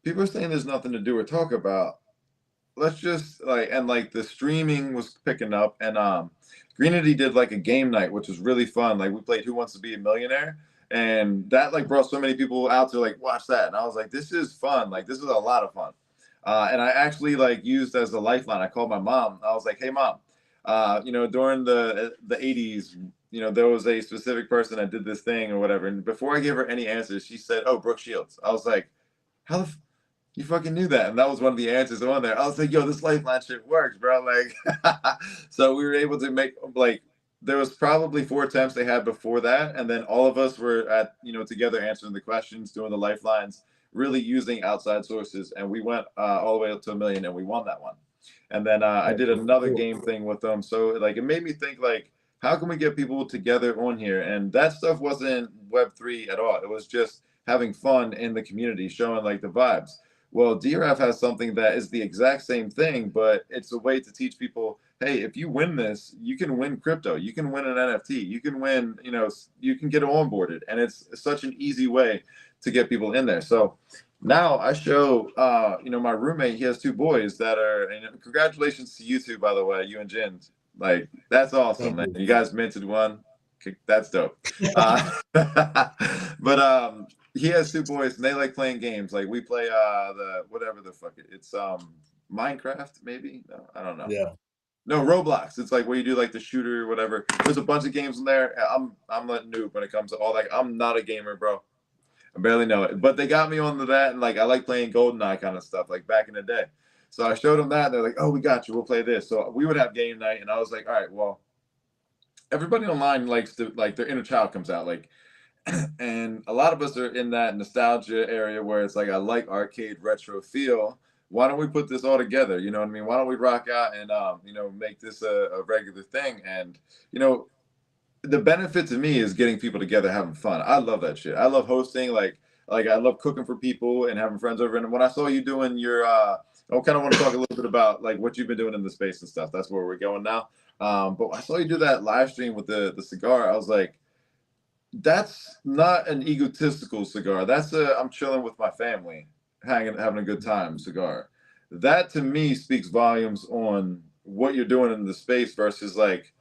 people are saying there's nothing to do or talk about. Let's just the streaming was picking up, and Greenity did like a game night, which was really fun. Like we played Who Wants to Be a Millionaire, and that like brought so many people out to like watch that. And I was like, this is fun. Like this is a lot of fun. And I actually like used as a lifeline. I called my mom. I was like, hey mom, during the 80s, there was a specific person that did this thing or whatever. And before I gave her any answers, she said, oh, Brooke Shields. I was like, how you fucking knew that? And that was one of the answers on there. I was like, yo, this lifeline shit works, bro. Like, so we were able to make, like, there was probably 4 attempts they had before that. And then all of us were at, together answering the questions, doing the lifelines, really using outside sources. And we went all the way up to 1 million and we won that one. And then I did another game thing with them. So like, it made me think like, how can we get people together on here? And that stuff wasn't Web3 at all. It was just having fun in the community, showing like the vibes. Well, D-Raf has something that is the exact same thing, but it's a way to teach people, hey, if you win this, you can win crypto, you can win an NFT, you can win, you can get onboarded. And it's such an easy way to get people in there. So now I show, my roommate, he has 2 boys that are, and congratulations to you 2, by the way, you and Jen. Like, that's awesome, man. You guys minted one. That's dope. But he has 2 boys and they like playing games. Like we play whatever the fuck it's Minecraft, maybe? No, I don't know. Yeah. No, Roblox. It's like where you do like the shooter or whatever. There's a bunch of games in there. I'm a noob when it comes to all that. I'm not a gamer, bro. I barely know it. But they got me onto that, and like I like playing GoldenEye kind of stuff, like back in the day. So I showed them that, and they're like, oh, we got you. We'll play this. So we would have game night, and I was like, all right, well, everybody online likes to, like, their inner child comes out. Like, and a lot of us are in that nostalgia area where it's like, I like arcade retro feel. Why don't we put this all together? You know what I mean? Why don't we rock out and, make this a regular thing? And, the benefit to me is getting people together, having fun. I love that shit. I love hosting. Like I love cooking for people and having friends over. And when I saw you doing your, I kind of want to talk a little bit about like what you've been doing in the space and stuff. That's where we're going now. But I saw you do that live stream with the cigar. I was like, that's not an egotistical cigar. That's I'm chilling with my family, having a good time cigar. That to me speaks volumes on what you're doing in the space versus like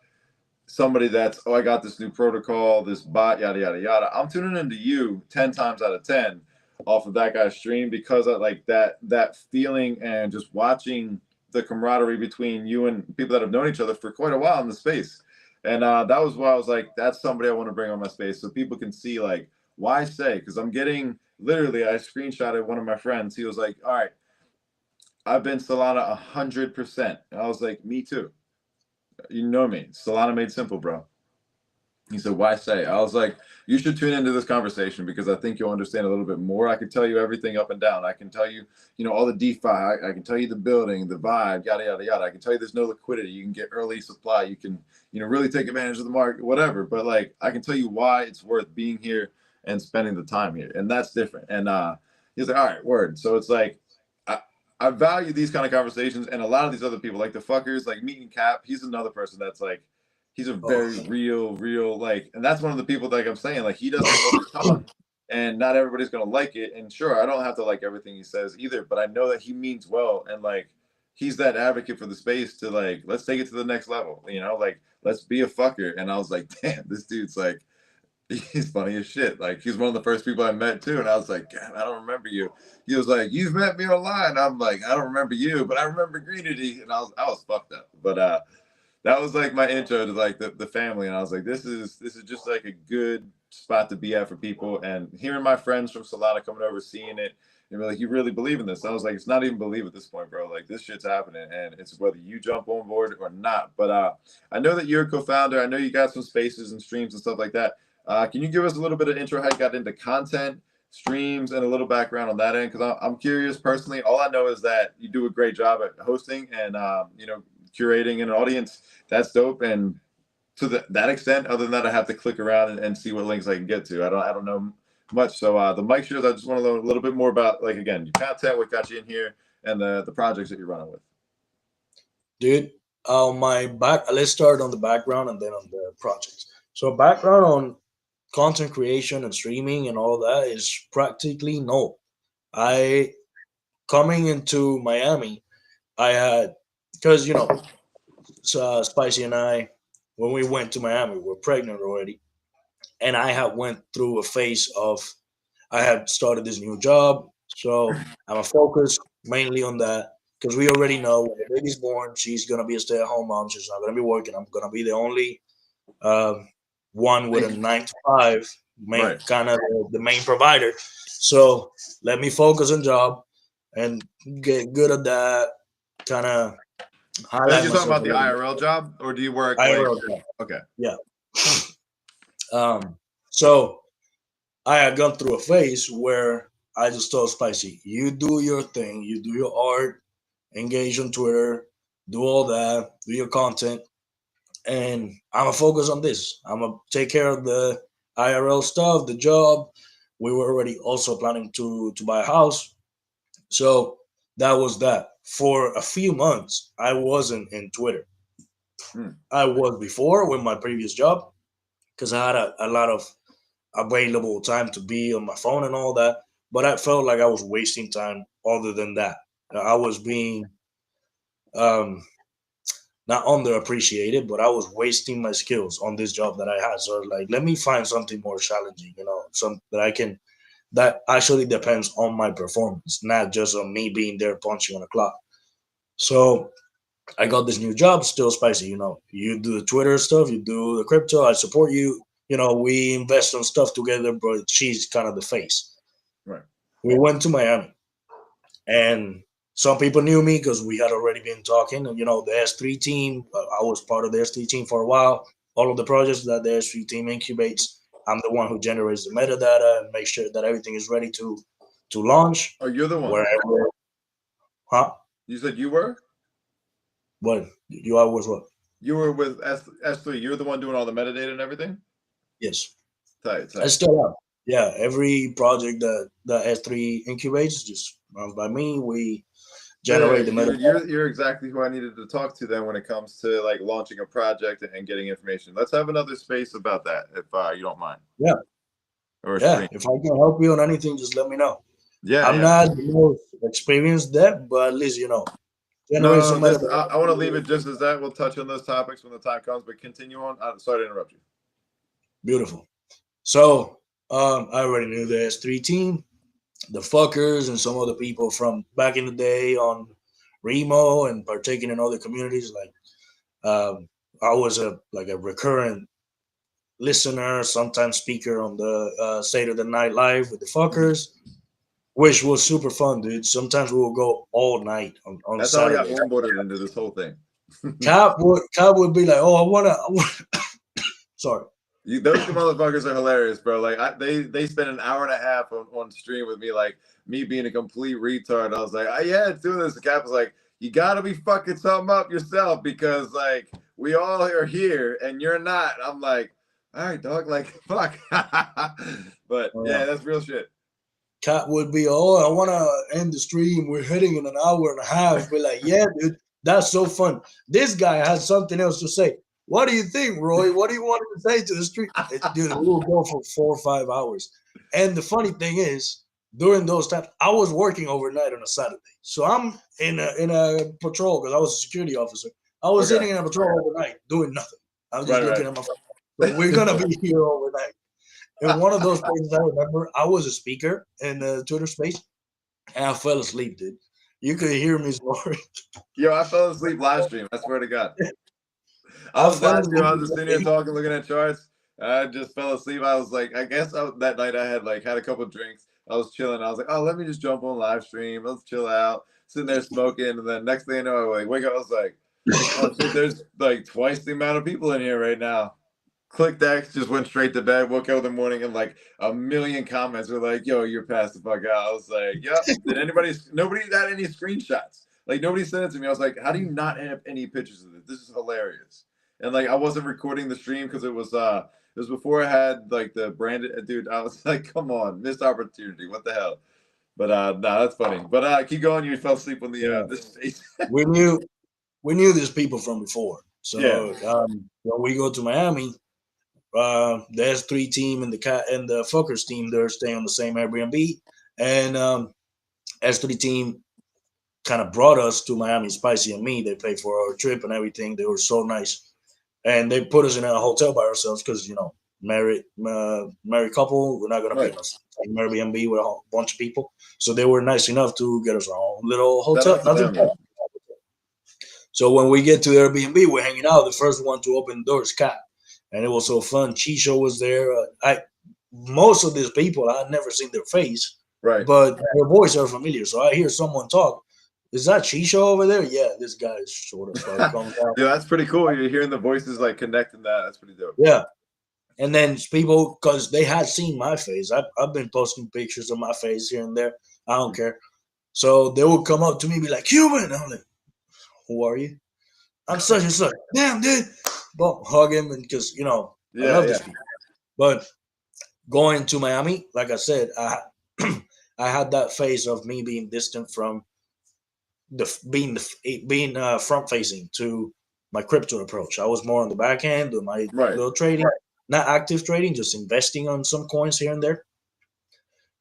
somebody that's, oh, I got this new protocol, this bot, yada yada yada. I'm tuning into you 10 times out of 10 off of that guy's stream because I like that feeling and just watching the camaraderie between you and people that have known each other for quite a while in the space. And that was why I was like, that's somebody I want to bring on my space so people can see like why say, because I'm getting literally, I screenshotted one of my friends. He was like, all right, I've been Solana 100%. And I was like, me too. You know me. Solana made simple, bro. He said, why say? I was like, you should tune into this conversation because I think you'll understand a little bit more. I can tell you everything up and down. I can tell you, all the DeFi. I can tell you the building, the vibe, yada, yada, yada. I can tell you there's no liquidity. You can get early supply. You can, really take advantage of the market, whatever. But like, I can tell you why it's worth being here and spending the time here. And that's different. And he's like, all right, word. So it's like, I value these kind of conversations. And a lot of these other people, like the fuckers, like Meeting Cap, he's another person that's like, he's a very real, like, and that's one of the people like I'm saying, like he doesn't overtalk and not everybody's gonna like it. And sure, I don't have to like everything he says either, but I know that he means well and like he's that advocate for the space to like, let's take it to the next level, like let's be a fucker. And I was like, damn, this dude's like, he's funny as shit. Like he's one of the first people I met too. And I was like, God, I don't remember you. He was like, you've met me online. I'm like, I don't remember you, but I remember Greenity. And I was fucked up. But that was like my intro to like the family. And I was like, this is just like a good spot to be at for people. And hearing my friends from Solana coming over, seeing it, and be like, you really believe in this? I was like, it's not even believe at this point, bro. Like this shit's happening, and it's whether you jump on board or not. But I know that you're a co-founder. I know you got some spaces and streams and stuff like that. Can you give us a little bit of intro how you got into content, streams, and a little background on that end? Because I'm curious personally. All I know is that you do a great job at hosting and curating an audience. That's dope. And to that extent, other than that, I have to click around and see what links I can get to. I don't know much. So the mic shares, I just want to learn a little bit more about, like, again, your content, what got you in here, and the projects that you're running with. Dude, let's start on the background and then on the projects. So background on content creation and streaming and all that is practically no. Coming into Miami, I had, because Spicy and I, when we went to Miami, we were pregnant already, and I had went through a phase of, I had started this new job, so I'm focused mainly on that because we already know when the baby's born, she's gonna be a stay-at-home mom. She's not gonna be working. I'm gonna be the only one with a 9 to 5, Right. kind of the main provider. So let me focus on job and get good at that. Kind of. Are you talking about the IRL job, or do you work? IRL job. Okay. Yeah. So I had gone through a phase where I just told Spicy, you do your thing, you do your art, engage on Twitter, do all that, do your content, and I'm gonna focus on this. I'm gonna take care of the IRL stuff, the job. We were already also planning to buy a house. So that was that. For a few months, I wasn't in Twitter. I was before with my previous job because I had a lot of available time to be on my phone and all that. But I felt like I was wasting time other than that. I was being not underappreciated, but I was wasting my skills on this job that I had. So like, let me find something more challenging, something that actually depends on my performance, not just on me being there punching on a clock. So I got this new job, still Spicy. You do the Twitter stuff, you do the crypto, I support you. We invest on stuff together, but she's kind of the face. Right. We went to Miami, and some people knew me because we had already been talking. And, the S3 team, I was part of the S3 team for a while. All of the projects that the S3 team incubates, I'm the one who generates the metadata and make sure that everything is ready to launch. Oh, you're the one. Wherever. Huh? You said you were? What? I was what? You were with S3. You're the one doing all the metadata and everything? Yes. Tight. I still am. Yeah, every project that S3 incubates just runs by me. We generate the metadata. You're exactly who I needed to talk to then when it comes to like launching a project and getting information. Let's have another space about that if you don't mind. Yeah. Or yeah. If I can help you on anything, just let me know. Yeah. I'm not the most experienced there, but at least No, Generation this Metal. I want to leave it just as that. We'll touch on those topics when the time comes, but continue on. Sorry to interrupt you. Beautiful. So I already knew the S3 team, the fuckers, and some other people from back in the day on Remo and partaking in other communities. Like I was a recurrent listener, sometimes speaker on the Saturday Night Live with the fuckers, which was super fun, dude. Sometimes we would go all night on That's how I got Saturdays. onboarded into this whole thing. Cap would be like, "Oh, I wanna." Sorry. Those motherfuckers are hilarious, bro. Like they spent an hour and a half on stream with me, like me being a complete retard. I was like, yeah, do this. The Cap was like, you gotta be fucking something up yourself because like we all are here and you're not. I'm like, all right, dog. Like fuck. But yeah, that's real shit. Cat would be, "Oh, I want to end the stream. We're heading in an hour and a half." Be like, "Yeah, dude, that's so fun." This guy has something else to say. What do you think, Roy? What do you want to say to the street? Dude, we will go for 4 or 5 hours. And the funny thing is, during those times, I was working overnight on a Saturday. So I'm in a patrol because I was a security officer. I was sitting in a patrol overnight doing nothing. I was just looking at my phone. So we're going to be here overnight. In one of those places, I remember I was a speaker in the Twitter space, and I fell asleep, dude. You could hear me snoring. Yo, I fell asleep live stream. I swear to God. I I was fell live stream. asleep. I was just sitting here talking, looking at charts. I just fell asleep. I was like, I guess that night I had a couple drinks. I was chilling. I was like, oh, let me just jump on live stream. Let's chill out. Sitting there smoking, and then next thing I know, I wake up. I was like, oh shit, there's like twice the amount of people in here right now. Clicked X, just went straight to bed. Woke up in the morning and like a million comments were like, "Yo, you're passed the fuck out." I was like, "Yep." Nobody had any screenshots. Like nobody sent it to me. I was like, "How do you not have any pictures of this? This is hilarious." And like I wasn't recording the stream because it was before I had like the branded dude. I was like, "Come on, missed opportunity. What the hell?" But no, that's funny. But keep going. You fell asleep on the this space. we knew these people from before. So Yeah. when we go to Miami, the S3 team and the Fuckers team, they're staying on the same Airbnb, and S3 team kind of brought us to Miami. Spicy and me, they paid for our trip and everything. They were so nice, and they put us in a hotel by ourselves because married couple. We're not gonna be in a same Airbnb with a bunch of people. So they were nice enough to get us our own little hotel. Nothing. So when we get to the Airbnb, we're hanging out. The first one to open the door is Cat, and it was so fun. Chisho was there. Most of these people I had never seen their face, Right. but their voice are familiar. So I hear someone talk. Is that Chisho over there? Yeah, this guy is short as fuck. Comes out. Yeah, that's pretty cool. You're hearing the voices like connecting that. That's pretty dope. Yeah. And then people, because they had seen my face, I've been posting pictures of my face here and there. I don't care. So they would come up to me and be like, "Cuban." I'm like, "Who are you?" "I'm such and such." "Damn, dude." But hug him, and because, I love this people. But going to Miami, like I said, I I had that phase of me being distant from being front facing to my crypto approach. I was more on the back end doing my little trading, not active trading, just investing on some coins here and there.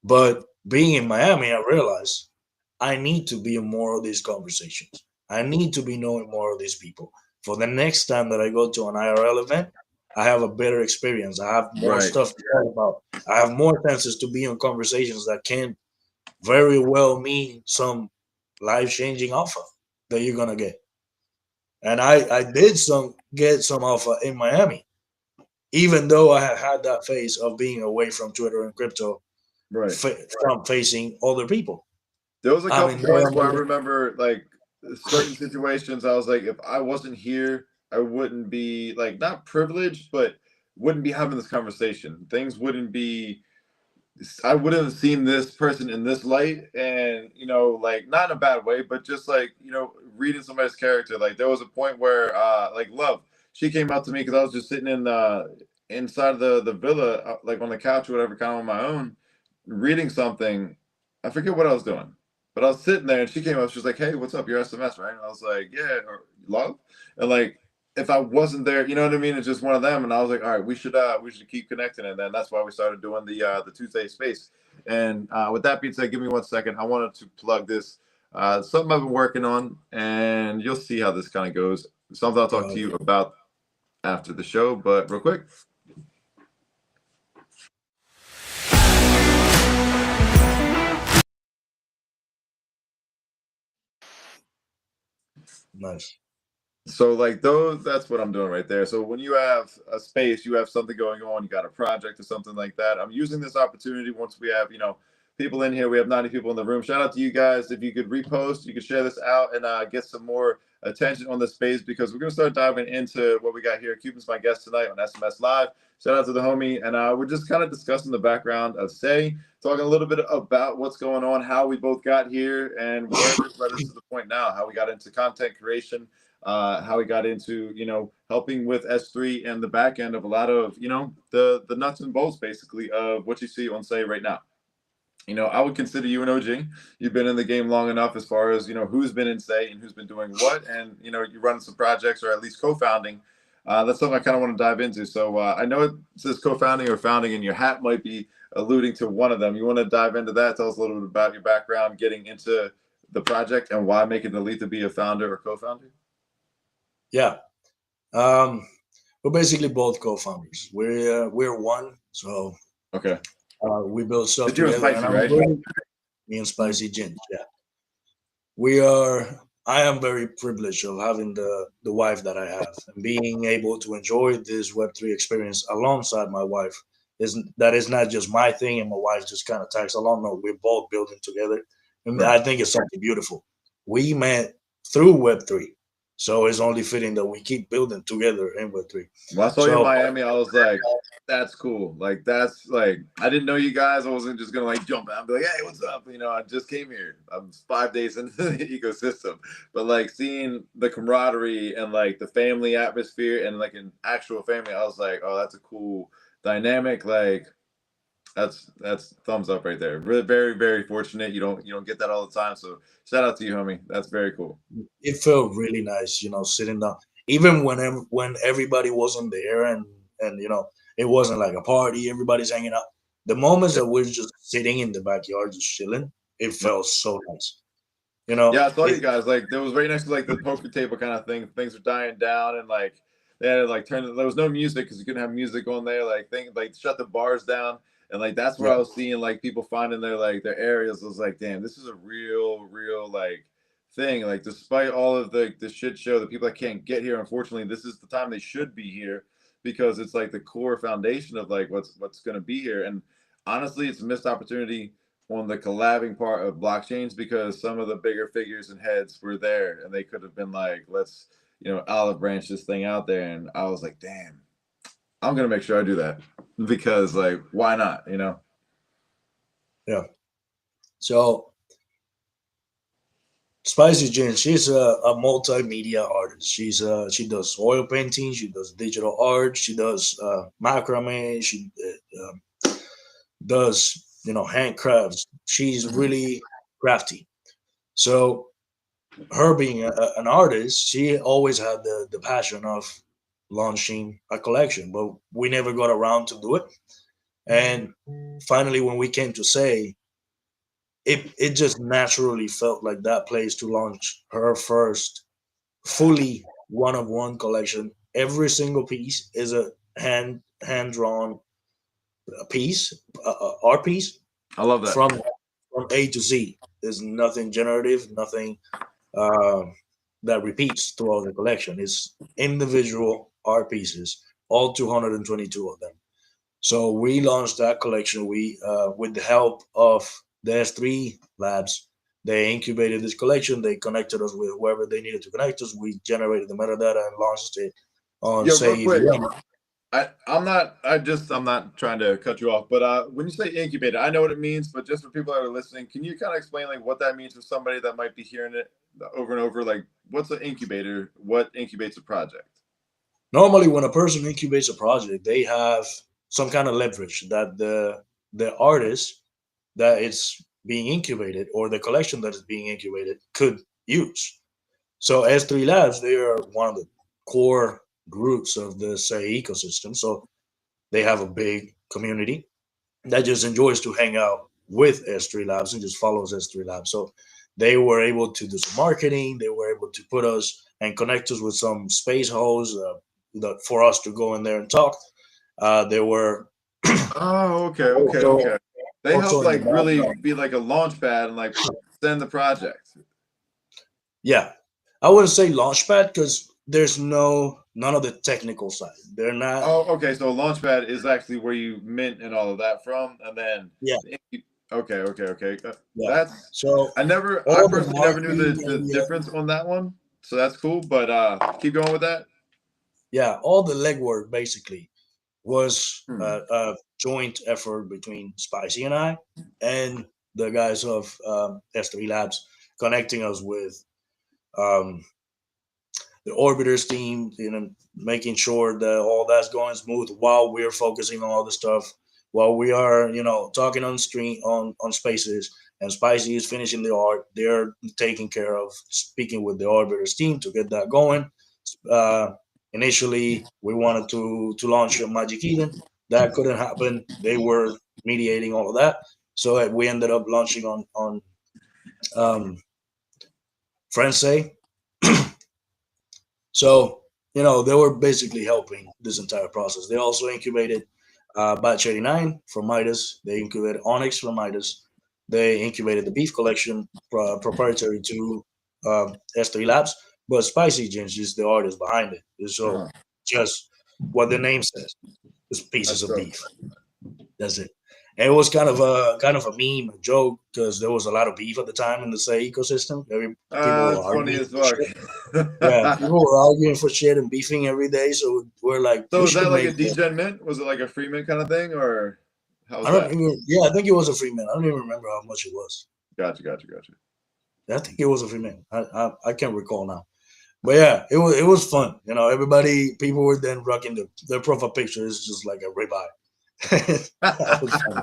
But being in Miami, I realized I need to be in more of these conversations. I need to be knowing more of these people. For the next time that I go to an IRL event, I have a better experience. I have more stuff to talk about. I have more chances to be in conversations that can very well mean some life-changing alpha that you're gonna get. And I did get some alpha in Miami, even though I had that phase of being away from Twitter and crypto, from facing other people. There was a couple points where I remember like certain situations. I was like, if I wasn't here, I wouldn't be like not privileged, but wouldn't be having this conversation. Things wouldn't be. I wouldn't have seen this person in this light, and like not in a bad way, but just like reading somebody's character. Like there was a point where, like Love, she came out to me because I was just sitting in inside the villa, like on the couch or whatever, kind of on my own, reading something. I forget what I was doing. But I was sitting there and she came up, she was like, "Hey, what's up? Your SMS, right?" And I was like, "Yeah, or Love." And like if I wasn't there, you know what I mean? It's just one of them. And I was like, all right, we should keep connecting. And then that's why we started doing the Tuesday space. And with that being said, give me 1 second. I wanted to plug this. Something I've been working on, and you'll see how this kind of goes. Something I'll talk to you about after the show, but real quick. Nice. So like those, that's what I'm doing right there. So when you have a space, you have something going on, you got a project or something like that. I'm using this opportunity once we have, people in here. We have 90 people in the room. Shout out to you guys. If you could repost, you could share this out and get some more attention on the space, because we're gonna start diving into what we got here. Cuban's my guest tonight on SMS Live. Shout out to the homie, and we're just kind of discussing the background of Say, talking a little bit about what's going on, how we both got here, and where this led us to the point now, how we got into content creation, how we got into helping with S3 and the back end of a lot of the nuts and bolts basically of what you see on Say right now. I would consider you an OG. You've been in the game long enough as far as who's been in Say and who's been doing what, and you run some projects or at least co-founding. That's something I kind of want to dive into. So I know it says co-founding or founding, and your hat might be alluding to one of them. You want to dive into that? Tell us a little bit about your background, getting into the project, and why make it the leap to be a founder or co-founder. Yeah. We're basically both co-founders. We're one, so Okay. we build stuff Did you and together. Spicy, right? Me and Spicy Gin, yeah. We are. I am very privileged of having the wife that I have and being able to enjoy this Web3 experience alongside my wife. Is not just my thing and my wife just kind of tags along. No, we're both building together, and Right. I think it's something beautiful. We met through Web3, so it's only fitting that we keep building together in Web3. When I saw you in Miami, I was like, that's cool. Like, that's like, I didn't know you guys. I wasn't just going to like jump out and be like, hey, what's up? I just came here. I'm 5 days into the ecosystem. But like seeing the camaraderie and like the family atmosphere and like an actual family, I was like, oh, that's a cool dynamic. Like, that's thumbs up right there. Really, very, very fortunate. You don't get that all the time. So shout out to you, homie. That's very cool. It felt really nice, sitting down, even when everybody wasn't there, and it wasn't like a party, everybody's hanging out. The moments that we're just sitting in the backyard just chilling, it felt so nice. Yeah, I saw you guys. Like, there was right next to like the poker table kind of thing. Things were dying down, and like they had to like turn. There was no music because you couldn't have music on there. Like shut the bars down, and like that's where Yeah. I was seeing like people finding their areas. I was like, damn, this is a real like thing. Like, despite all of the shit show, the people that can't get here, unfortunately, this is the time they should be here, because it's like the core foundation of like what's gonna be here. And honestly, it's a missed opportunity on the collabing part of blockchains, because some of the bigger figures and heads were there, and they could have been like, let's olive branch this thing out there. And I was like, damn, I'm gonna make sure I do that, because like, why not? Yeah. So Spicy Gin, she's a multimedia artist. She does oil painting, she does digital art, she does macrame, she does handcrafts. She's really crafty. So her being an artist, she always had the passion of launching a collection, but we never got around to do it. And finally, when we came to Say, it just naturally felt like that place to launch her first fully one of one collection. Every single piece is a hand drawn piece, art piece I love that. from A to Z. There's nothing generative, nothing uh, that repeats throughout the collection. It's individual art pieces, all 222 of them. So we launched that collection. We, with the help of the S3 labs, they incubated this collection. They connected us with whoever they needed to connect us. We generated the metadata and launched it on Yo, Say real quick, EVM. I'm not trying to cut you off, but when you say incubator, I know what it means, but just for people that are listening, can you kind of explain like what that means for somebody that might be hearing it over and over? Like, what's an incubator? What incubates a project? Normally, when a person incubates a project, they have some kind of leverage that the artist that it's being incubated or the collection that is being incubated could use. So S3 Labs, they are one of the core groups of the Say ecosystem. So they have a big community that just enjoys to hang out with S3 Labs and just follows S3 Labs. So they were able to do some marketing. They were able to put us and connect us with some space hosts for us to go in there and talk. They were Oh, okay, okay, also okay. They help in the like really background. be like a launch pad and like send the project. Yeah, I wouldn't say launchpad because there's none of the technical side. They're not. Oh, okay. So Launchpad is actually where you mint and all of that from, and then Yeah, okay, okay, okay. yeah. That's So I all the personally never knew marketing the and difference on that one. So that's cool. But keep going with that. yeah, all the legwork basically was Hmm. a joint effort between Spicy and I, and the guys of S3 Labs, connecting us with um, the Orbiters team, making sure that all that's going smooth while we're focusing on all the stuff, while we are, talking on stream on Spaces, and Spicy is finishing the art. They're taking care of speaking with the Orbiters team to get that going. Uh, Initially, we wanted to launch Magic Eden. That couldn't happen. They were mediating all of that, so we ended up launching on um, Frenzy. So, they were basically helping this entire process. They also incubated Batch 89 from Midas. They incubated Onyx from Midas. They incubated the Beef Collection proprietary to S3 Labs. But Spicy Gins is the artist behind it. So Uh-huh. just what the name says, just pieces That's of so. beef. That's it. And it was kind of a meme, a joke, because there was a lot of beef at the time in the Say ecosystem. People were That's funny arguing as for fuck. shit. Yeah, people were arguing for shit and beefing every day. So we're like, So we was that should like make. a degen mint? Was it like a free mint kind of thing, or how was I don't that? even. Yeah, I think it was a free man. I don't even remember how much it was. Gotcha, gotcha, gotcha. I think it was a free man. I can't recall now. But yeah, it was fun. People were then rocking their profile pictures just like a ribeye. That was funny.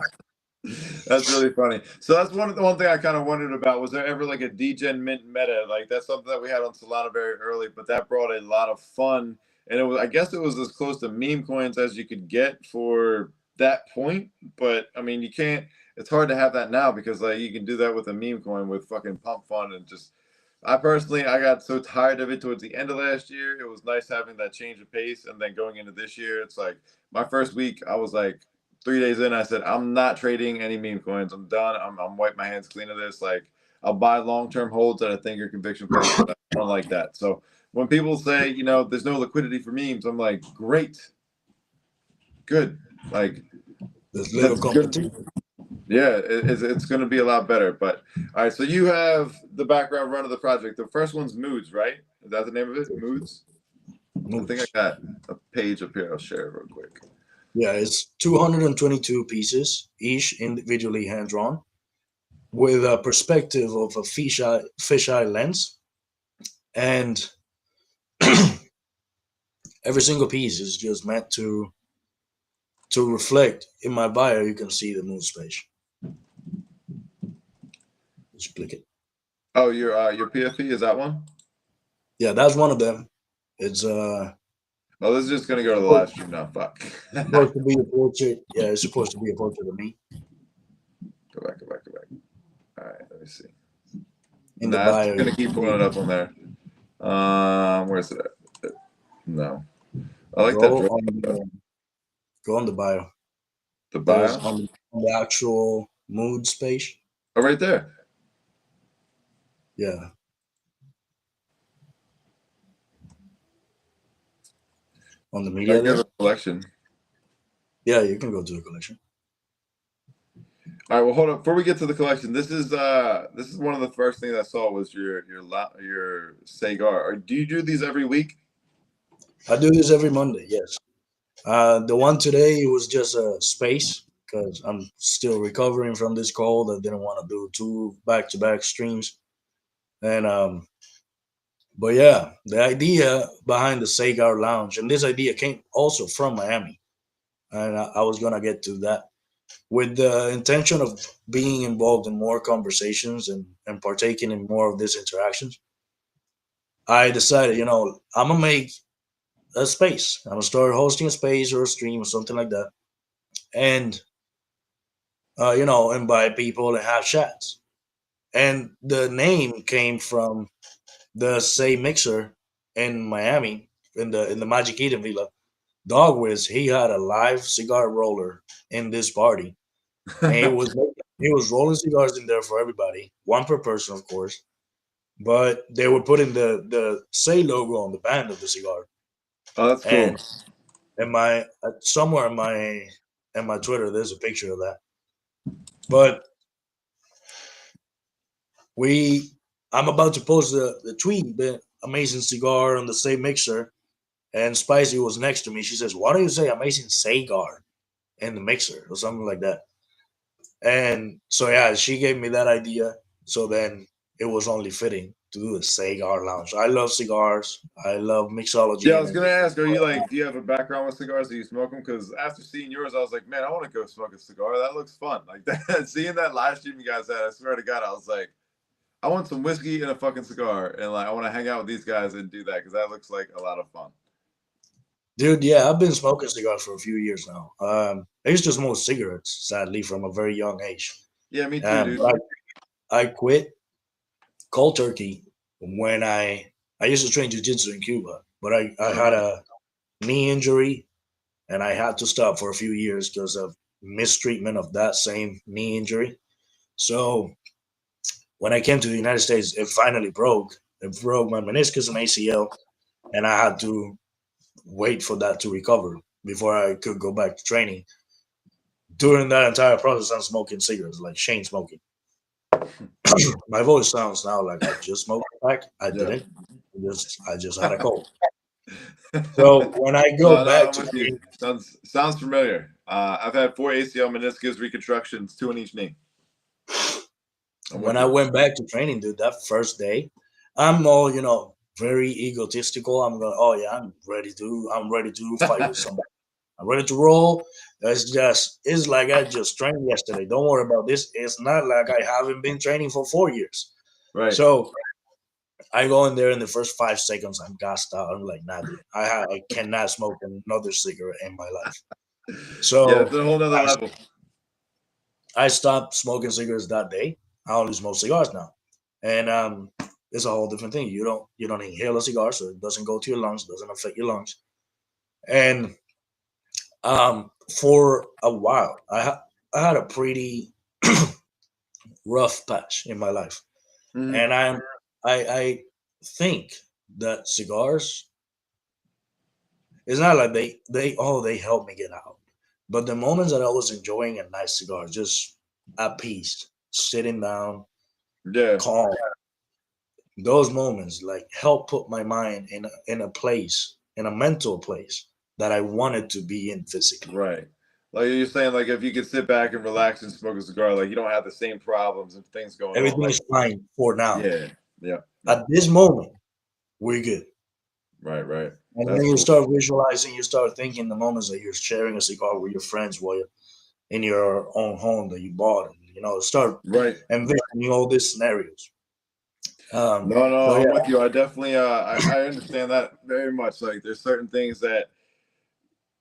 That's really funny. So that's one thing I kind of wondered about. Was there ever like a degen mint meta? Like that's something that we had on Solana very early, but that brought a lot of fun. And I guess it was as close to meme coins as you could get for that point. But I mean, you can't. It's hard to have that now because like you can do that with a meme coin with fucking pump fun and just. I personally, I got so tired of it towards the end of last year. It was nice having that change of pace, and then going into this year, it's like my first week, I was like 3 days in, I said, I'm not trading any meme coins. I'm done. I'm wiping my hands clean of this. Like, I'll buy long term holds that I think are conviction plays. But I don't like that. So when people say, there's no liquidity for memes, I'm like, great, good. Like, There's little that's good. competition. Yeah, it's going to be a lot better. But all right, so you have the background run of the project. The first one's Moods, right? Is that the name of it? Moods? I think I got a page up here. I'll share it real quick. Yeah, it's 222 pieces, each individually hand drawn, with a perspective of a fisheye lens, and every single piece is just meant to reflect. In my bio, you can see the moon space. Just click it. Oh, your PFP is that one? Yeah, that's one of them. It's Oh, this is just gonna go to the live stream now. Fuck. supposed to be a portrait. Yeah, it's supposed to be a portrait of me. Go back. All right, let me see. In the Nah, it's bio, gonna keep pulling it up on there. Where's it at? No. I like that. go on the bio. The There's bio. on the actual mood space. Oh, right there. Yeah. On the I media go there. to the collection. Yeah, you can go to the collection. All right. Well, hold on. Before we get to the collection, this is one of the first things I saw was your Sagar. Do you do these every week? I do this every Monday. Yes. The one today was just a space because I'm still recovering from this cold. I didn't want to do two back-to-back streams, and but yeah, the idea behind the Sagar Lounge, and this idea came also from Miami, and I was gonna get to that with the intention of being involved in more conversations and partaking in more of these interactions. I decided, I'm gonna make a space. I'm gonna start hosting a space or a stream or something like that, and invite people and have chats. And the name came from the Say Mixer in Miami in the Magic Eden Villa. Dog Wiz, he had a live cigar roller in this party, and he was rolling cigars in there for everybody, one per person, of course. But they were putting the Say logo on the band of the cigar, Oh, that's cool. and in my somewhere in my Twitter, there's a picture of that. But we, I'm about to post the tweet, the amazing cigar on the Say Mixer, and Spicy was next to me. She says, "Why do you say amazing cigar in the mixer or something like that?" And so yeah, she gave me that idea. So then it was only fitting to do a cigar lounge. I love cigars. I love Yeah, mixology I and was gonna everything. ask, are you like, do you have a background with cigars? Do you smoke them? Because after seeing yours, I was like, man, I want to go smoke a cigar. That looks fun. Like that, seeing that live stream you guys had, I swear to God, I was like, I want some whiskey and a fucking cigar, and like I want to hang out with these guys and do that because that looks like a lot of fun. Dude, yeah, I've been smoking cigars for a few years now. I used to smoke cigarettes, sadly, from a very young age. Yeah, me too, dude. But I quit cold turkey when I used to train jiu-jitsu in Cuba, but I had a knee injury and I had to stop for a few years because of mistreatment of that same knee injury. So when I came to the United States, it finally broke. It broke my meniscus and ACL, and I had to wait for that to recover before I could go back to training. During that entire process, I'm smoking cigarettes, like Shane smoking. My voice sounds now like I just smoked a pack. I Yeah. didn't. I just had a cold. So when I go No, back I'm to with you. Sounds familiar. I've had 4 ACL meniscus reconstructions, 2 in each knee. when I went back to training, dude, that first day, I'm all, very egotistical. I'm going, oh yeah, I'm ready to fight with somebody. I'm ready to roll. It's like I just trained yesterday. Don't worry about this. It's not like I haven't been training for 4 years. Right. So I go in there in the first 5 seconds, I'm gassed out. I'm like, nah, dude, I cannot smoke another cigarette in my life. So yeah, it's a whole nother level. I stopped smoking cigarettes that day. I only smoke cigars now, and it's a whole different thing. You don't inhale a cigar, so it doesn't go to your lungs, doesn't affect your lungs. And for a while, I had a pretty rough patch in my life, and I think that cigars, it's not like they helped me get out, but the moments that I was enjoying a nice cigar, just at peace, sitting down, Yeah. calm, those moments like help put my mind in a place, in a mental place that I wanted to be in physically. Right. Like you're saying, like if you could sit back and relax and smoke a cigar, like you don't have the same problems and things going on. Everything Like, is fine for now. Yeah. At this moment, we're good. Right. And That's then you cool. start visualizing, you start thinking the moments that you're sharing a cigar with your friends while you're in your own home that you bought, and start Right. envisioning all these scenarios. No, I'm with you. I definitely I understand that very much. Like there's certain things that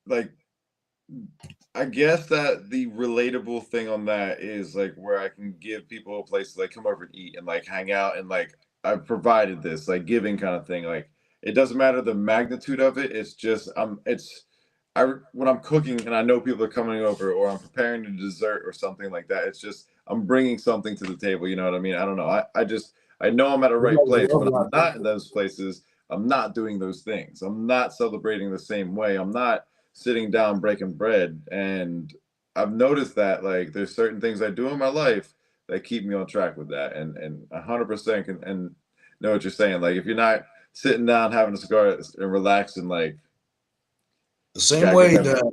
like I guess that the relatable thing on that is like where I can give people a place to like come over and eat and like hang out and like I've provided this like giving kind of thing. Like it doesn't matter the magnitude of it. It's just when I'm cooking and I know people are coming over or I'm preparing a dessert or something like that. It's just I'm bringing something to the table. You know what I mean? I don't know. I know I'm at a right place. When I'm not in those places, I'm not doing those things. I'm not celebrating the same way. I'm not sitting down breaking bread. And I've noticed that like there's certain things I do in my life that keep me on track with that. And 100% can and know what you're saying. Like if you're not sitting down having a cigar and relaxing, like the same way that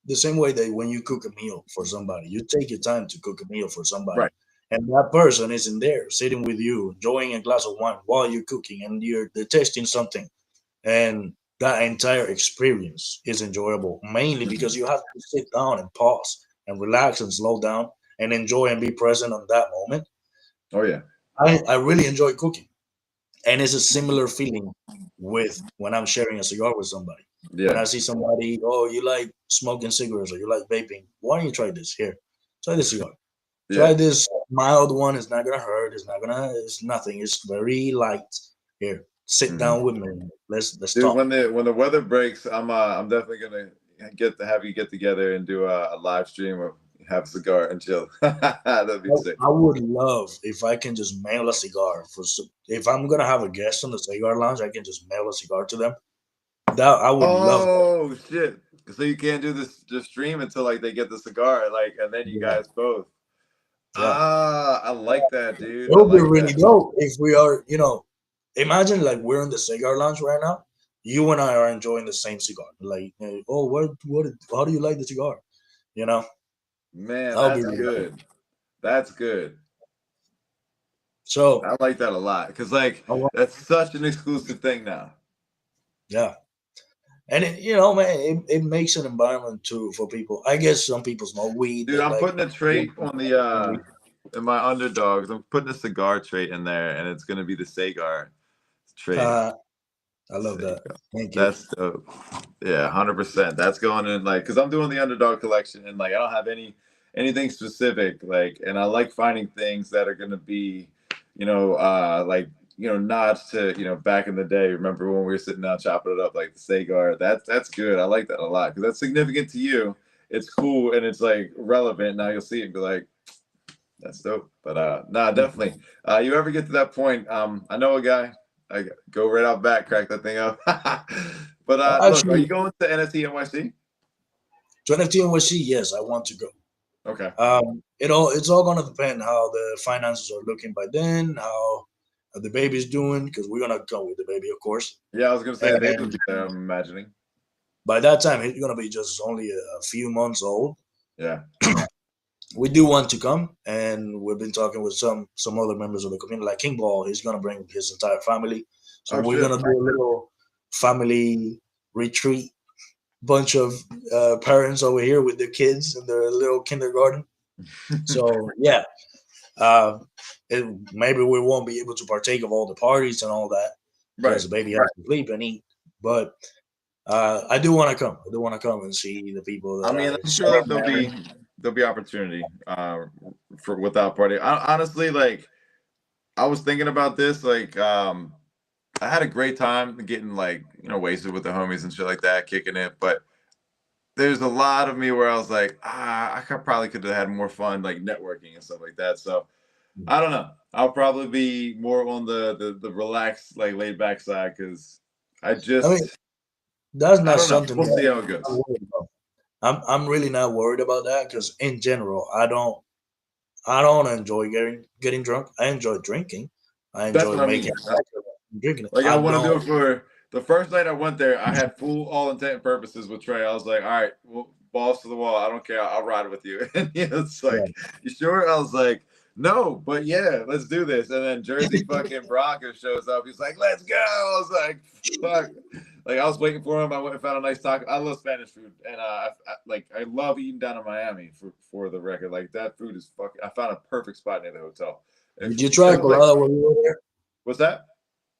the same way that when you cook a meal for somebody, you take your time to cook a meal for somebody. right. And that person isn't there sitting with you, enjoying a glass of wine while you're cooking and they're tasting something. And that entire experience is enjoyable, mainly because you have to sit down and pause and relax and slow down and enjoy and be present on that moment. Oh yeah. I really enjoy cooking. And it's a similar feeling with when I'm sharing a cigar with somebody. When I see somebody, oh, you like smoking cigarettes or you like vaping, why don't you try this? Here, try this cigar. Try this mild one. It's not gonna hurt. It's nothing. It's very light. Here, sit Mhm. down with me. Let's Dude, talk. when the weather breaks, I'm definitely gonna get to have you get together and do a live stream or have a cigar and chill. That'd be sick. I would love if I can just mail a cigar if I'm gonna have a guest on the cigar lounge, I can just mail a cigar to them. That I would love that. Oh shit! So you can't do the stream until like they get the cigar, like, and then you Yeah, guys both. yeah. Ah, I like that, It dude. I would be like really that. dope if we are, imagine like we're in the cigar lounge right now. You and I are enjoying the same cigar. Like, oh, how do you like the cigar? You know, Man, that would be that's really cool. good. That's good. So, I like that a lot because like that's such an exclusive thing now. yeah. And man, it makes an environment too for people. I guess some people smoke weed. Dude, They I'm like putting a trait on the in my underdogs. I'm putting a cigar trait in there, and it's gonna be the Sagar trait. I love that. Sagar. Thank you. That's dope. Yeah, 100%. That's going in like because I'm doing the underdog collection, and like I don't have anything specific. Like, and I like finding things that are gonna be, like nods to back in the day. Remember when we were sitting down chopping it up like the Sagar? That's good. I like that a lot because that's significant to you. It's cool and it's like relevant. Now you'll see it and be like, that's dope. But nah, definitely. You ever get to that point? I know a guy. I go right out back, crack that thing up. But look, are Actually, you going to NFT NYC? to NFT NYC, yes, I want to go. Okay. It's all gonna depend how the finances are looking by then, how the baby's doing, because we're gonna go with the baby, of course. Yeah, I was gonna say the baby will And be there. I'm imagining. by that time, he's gonna be just only a few months old. Yeah. We do want to come, and we've been talking with some other members of the community, like King Ball. He's gonna bring his entire family, so Oh we're shit. gonna do a little family retreat. Bunch of parents over here with their kids in their little kindergarten. So yeah, uh, maybe we won't be able to partake of all the parties and all that because Right. the baby has to sleep and eat. But I do want to come. I do want to come and see the people I that mean, I I'm saw. sure that there'll be opportunity for without party. Honestly, like I was thinking about this, like I had a great time getting like wasted with the homies and shit like that, kicking it. But there's a lot of me where I was like, probably could have had more fun, like networking and stuff like that. So I don't know. I'll probably be more on the relaxed, like laid back side because I I mean, just that's I not don't know. something We'll that see how it I'm goes. worried about. I'm really not worried about that because in general, I don't enjoy getting drunk. I enjoy drinking. I That's enjoy what I making mean. drinking it. Like I I want to do don't. it for the first night I went there. I had full all intent and purposes with Trey. I was like, all right, well, balls to the wall. I don't care. I'll ride with you. And it's Yeah. like, you sure? I was like, no, but yeah, let's do this. And then Jersey fucking Broncos shows up. He's like, let's go. I was like, fuck. Like I was waiting for him. I went and found a nice taco. I love Spanish food, and I love eating down in Miami for the record. Like that food is fucking. I found a perfect spot near the hotel. Did you It try was like, colada while you were there? what's that?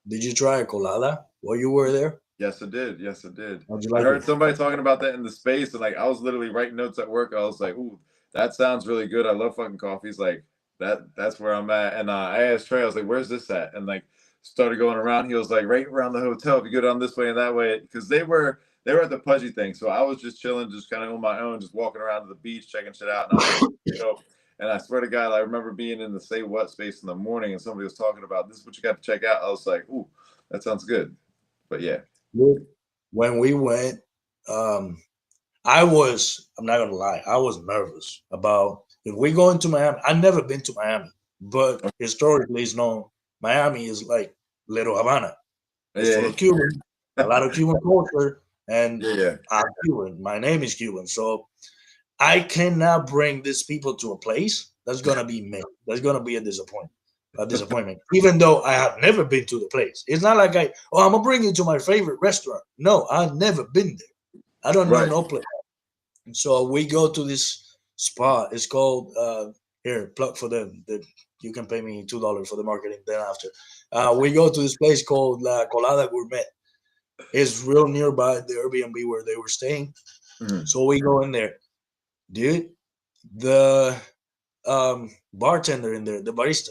Did you try a colada while you were there? Yes, it did. Yes, it did. How'd you I like heard it? somebody talking about that in the space, and like I was literally writing notes at work. I was like, "Ooh, that sounds really good. I love fucking coffee." He's like, That's where I'm at." And I asked Trey, I was like, "Where's this at?" And like started going around. He was like, "Right around the hotel. If you go down this way and that way," because they were at the Pudgy thing. So I was just chilling, just kind of on my own, just walking around to the beach, checking shit out. And I was like, "Yo." And I swear to God, I remember being in the Say What space in the morning, and somebody was talking about this is what you got to check out. I was like, "Ooh, that sounds good." But yeah. Look, when we went, um, I'm not gonna lie, I was nervous about if we go into Miami. I've never been to Miami, but historically it's known Miami is like Little Havana. It's full Yeah. of Cubans, a lot of Cuban culture, and Yeah. I'm Cuban. My name is Cuban. So I cannot bring these people to a place that's gonna be me. That's gonna be a disappointment. A disappointment. Even though I have never been to the place. It's not like I'm gonna bring you to my favorite restaurant. No, I've never been there. I don't know Right. no place. And so we go to this spot. It's called here, plug for them. You can pay me $2 for the marketing then after. We go to this place called La Colada Gourmet. It's real nearby the Airbnb where they were staying. Mhm. So we go in there. Dude, the bartender in there, the barista,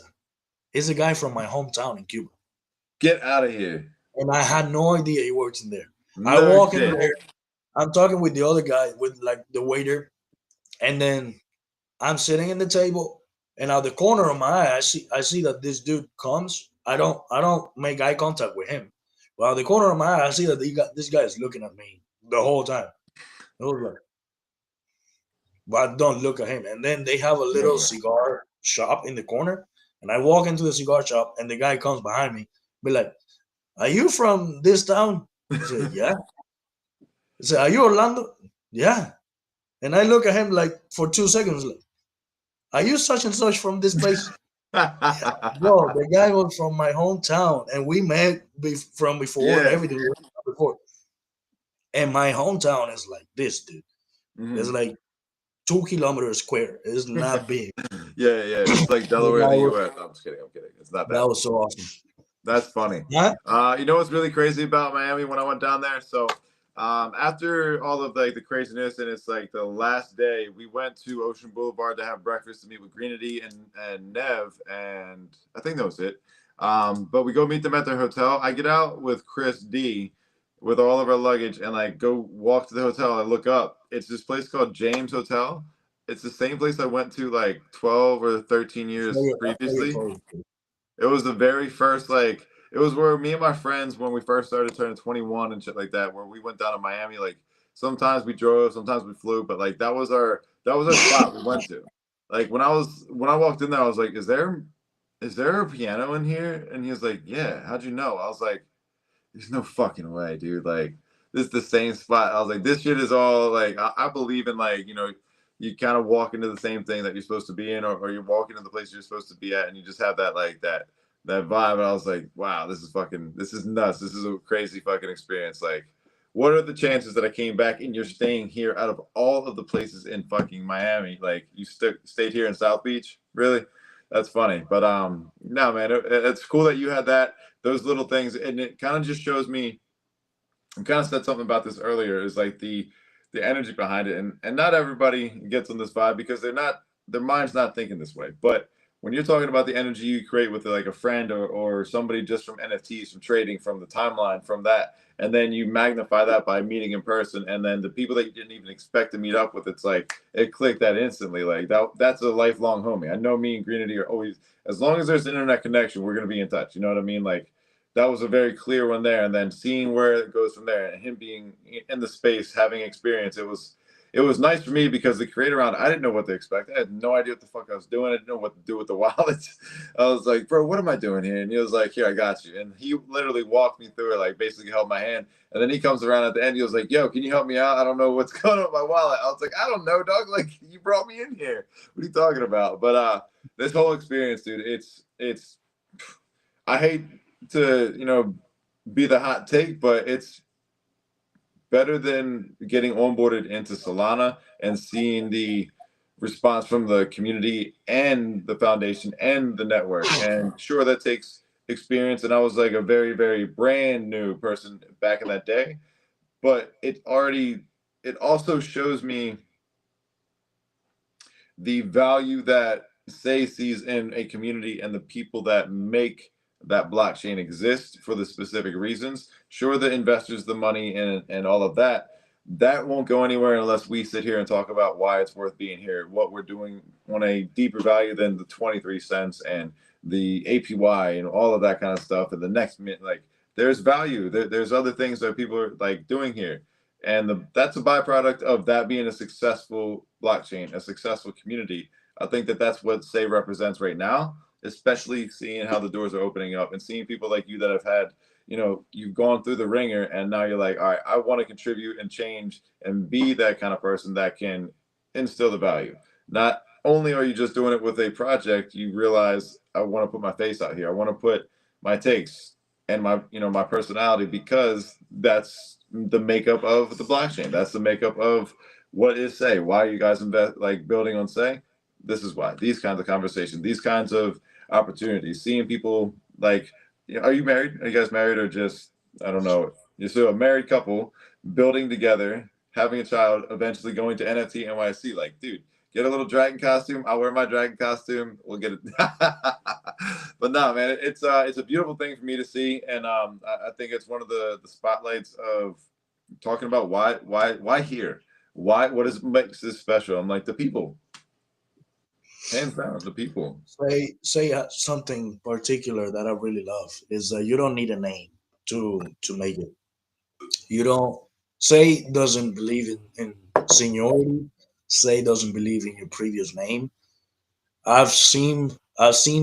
is a guy from my hometown in Cuba, Get out of here. and I had no idea he works in there. I No walk in shit. there, I'm talking with the other guy, with like the waiter, and then I'm sitting in the table, and out the corner of my eye, I see that this dude comes. I don't make eye contact with him, but out the corner of my eye, I see that this guy is looking at me the whole time. I was like, but don't look at him. And then they have a little Yeah. cigar shop in the corner, and I walk into the cigar shop, and the guy comes behind me, be like, "Are you from this town?" I said, "Yeah." I said, "Are you Orlando?" "Yeah." And I look at him like for 2 seconds, like, "Are you such and such from this place?" Bro, the guy was from my hometown, and we met from before and Yeah. everything before. And my hometown is like this, dude. It's Mhm. like 2 kilometers square. It's not big. Yeah. It's like The Delaware in guy the was, U.S. No, I'm just kidding. I'm kidding. It's not that that. was so awesome. That's funny. Huh? You know what's really crazy about Miami when I went down there? So after all of like the craziness and it's like the last day, we went to Ocean Boulevard to have breakfast to meet with Greenity and Nev, and I think that was it. But we go meet them at their hotel. I get out with Chris D with all of our luggage and like go walk to the hotel. I look up. It's this place called James Hotel. It's the same place I went to like 12 or 13 years I saw your previously. post. It was the very first like it was where me and my friends when we first started turning 21 and shit like that, where we went down to Miami. Like sometimes we drove, sometimes we flew, but like that was our spot we went to. Like when I walked in there, I was like, is there a piano in here? And he was like, yeah. How'd you know? I was like, there's no fucking way, dude. Like this is the same spot. I was like, this shit is all like I believe in like, you kind of walk into the same thing that you're supposed to be in, or you're walking to the place you're supposed to be at, and you just have that like that vibe. And I was like, wow, this is nuts. This is a crazy fucking experience. Like, what are the chances that I came back and you're staying here out of all of the places in fucking Miami? Like you stayed here in South Beach? Really? That's funny. But no, man, it's cool that you had those little things, and it kind of just shows me. I kind of said something about this earlier. Is like the energy behind it, and not everybody gets on this vibe because their mind's not thinking this way. But when you're talking about the energy you create with like a friend or somebody just from NFTs, from trading, from the timeline, from that, and then you magnify that by meeting in person, and then the people that you didn't even expect to meet up with, it's like it clicked that instantly. Like that's a lifelong homie. I know me and Greenity are always, as long as there's internet connection, we're gonna be in touch. You know what I mean? Like that was a very clear one there, and then seeing where it goes from there, and him being in the space, having experience, it was nice for me because the creator round, I didn't know what to expect. I had no idea what the fuck I was doing. I didn't know what to do with the wallets. I was like, bro, what am I doing here? And he was like, here, I got you. And he literally walked me through it, like basically held my hand. And then he comes around at the end. He was like, yo, can you help me out? I don't know what's going on with my wallet. I was like, I don't know, dog. Like you brought me in here. What are you talking about? But this whole experience, dude, it's I hate to be the hot take, but it's better than getting onboarded into Solana and seeing the response from the community and the foundation and the network. And sure, that takes experience. And I was like a very, very brand new person back in that day, but it also shows me the value that Say sees in a community and the people that make that blockchain exist for the specific reasons. Sure, the investors, the money, and all of that won't go anywhere unless we sit here and talk about why it's worth being here, what we're doing on a deeper value than the 23 cents and the APY and all of that kind of stuff. And the next minute, like there's value. There's other things that people are like doing here. And that's a byproduct of that being a successful blockchain, a successful community. I think that's what Say represents right now, especially seeing how the doors are opening up and seeing people like you that have had, you've gone through the ringer and now you're like, all right, I want to contribute and change and be that kind of person that can instill the value. Not only are you just doing it with a project, you realize I want to put my face out here. I want to put my takes and my personality, because that's the makeup of the blockchain. That's the makeup of what is Say. Why are you guys building on Say? This is why. These kinds of conversations, these kinds of opportunities, seeing people like, are you married? Are you guys married, or just, I don't know. You're still a married couple building together, having a child, eventually going to NFT NYC. Like, dude, get a little dragon costume. I'll wear my dragon costume. We'll get it. But no, man, it's a beautiful thing for me to see, and I think it's one of the spotlights of talking about why here, what is makes this special. I'm like the people, hands down, the people. Say something particular that I really love is that you don't need a name to make it. You don't say doesn't believe in seniority. Say doesn't believe in your previous name. I've seen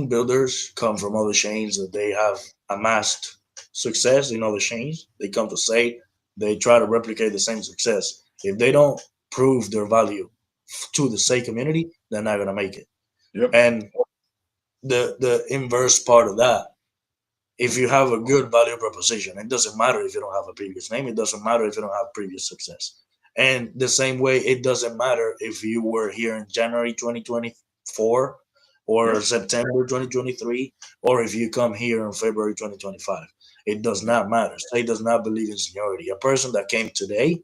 builders come from other chains that they have amassed success in other chains. They come to say they try to replicate the same success. If they don't prove their value to the say community, they're not gonna make it. Yep. And the inverse part of that, if you have a good value proposition, it doesn't matter if you don't have a previous name. It doesn't matter if you don't have previous success. And the same way, it doesn't matter if you were here in January 2024 or Yep. September 2023, or if you come here in February 2025. It does not matter. Say does not believe in seniority. A person that came today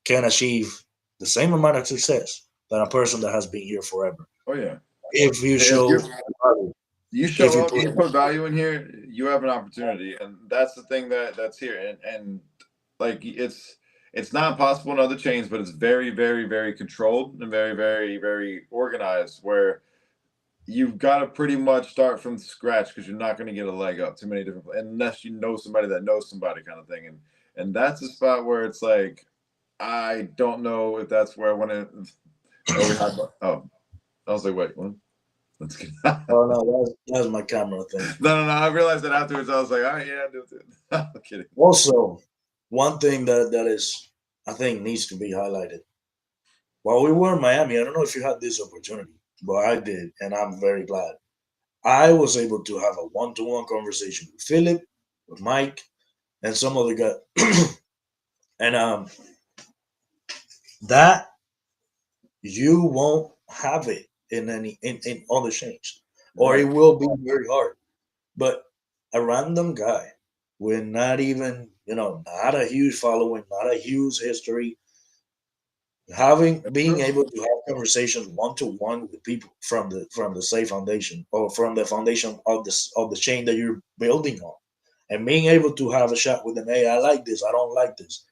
can achieve the same amount of success than a person that has been here forever. Oh yeah. If you If show you value, you if show you up, put you put value in here, you have an opportunity, and that's the thing that's here. And like it's not possible in other chains, but it's very, very, very controlled and very, very, very organized. Where you've got to pretty much start from scratch because you're not going to get a leg up too many different unless you know somebody that knows somebody kind of thing. And that's a spot where it's like I don't know if that's where I want to. Oh, we had, oh, I was like, wait, what? Let's get. oh no, that's my camera thing. No. I realized that afterwards. I was like, all right, yeah, I do it. I'm kidding. Also, one thing that is I think needs to be highlighted. While we were in Miami, I don't know if you had this opportunity, but I did, and I'm very glad. I was able to have a one-to-one conversation with Philip, with Mike, and some other guy, and that you won't have it in in other chains, or it Right. will be very hard. But a random guy with not even, not a huge following, not a huge history, having That's being true. able to have conversations one to one with people from the Say Foundation or from the foundation of the chain that you're building on, and being able to have a chat with them. Hey, I like this. I don't like this,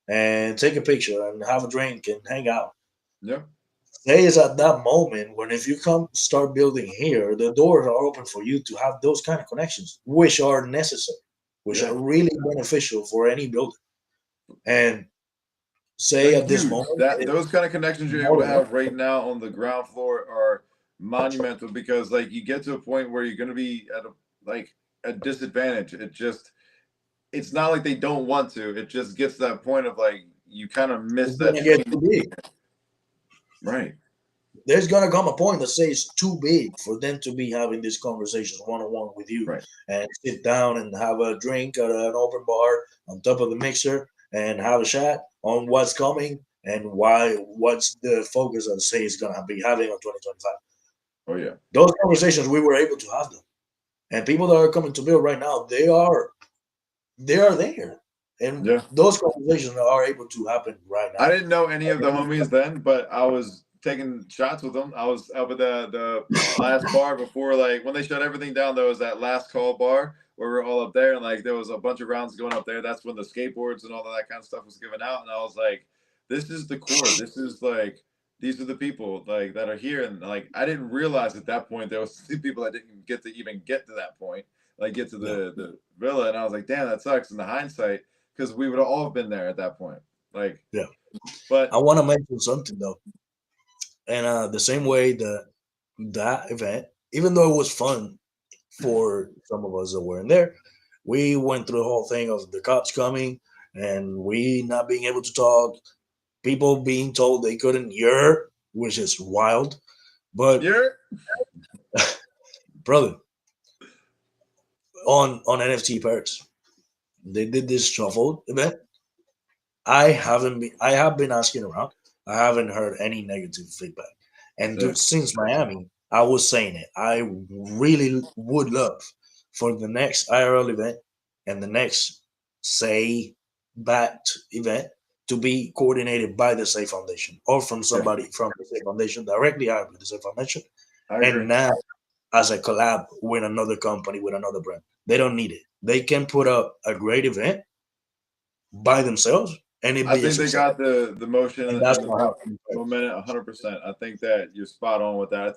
and take a picture and have a drink and hang out. Yeah. Say is at that moment when if you come start building here, the doors are open for you to have those kind of connections, which are necessary, which Yeah. are really beneficial for any builder. And say They're at this huge. moment, That it's those kind of connections you're able more to than have right now on the ground floor are monumental because like you get to a point where you're going to be at a disadvantage. It's not like they don't want to. It just gets to that point of like you kind of miss it's that gonna get train. too big. Right. There's gonna come a point that says too big for them to be having these conversations one on one with you Right. and sit down and have a drink at an open bar on top of the mixer and have a chat on what's coming and what's the focus that say is gonna be having on 2025. Oh yeah. Those conversations we were able to have them. And people that are coming to build right now, they are there. And Yeah. those conversations are able to happen right I now. didn't know any of the homies then, but I was taking shots with them. I was up at the last bar before like when they shut everything down. There was that last call bar where we are all up there, and like there was a bunch of rounds going up there. That's when the skateboards and all of that kind of stuff was given out, and I was like, "This is the core. This is like these are the people like that are here." And like I didn't realize at that point there was people that didn't get to even get to that point, like get to Yeah. the villa, and I was like, "Damn, that sucks." In the hindsight, because we would have all been there at that point, like. Yeah. I But want to mention something though. And the same way that event, even though it was fun for some of us that weren't there, we went through the whole thing of the cops coming and we not being able to talk, people being told they couldn't hear, which is wild. But you're brother, on NFT Paris, they did this shuffle event. I have been asking around. I haven't heard any negative feedback. And sick. since Miami, I was saying it. I really would love for the next IRL event and the next say backed event to be coordinated by the Safe Foundation or from somebody from the Safe Foundation directly hired with the Safe Foundation, I agree. and not as a collab with another company with another brand. They don't need it. They can put up a great event by themselves, and it I be a think they success. got the motion And and that's the what happened. momentum 100%. I think that you're spot on with that. I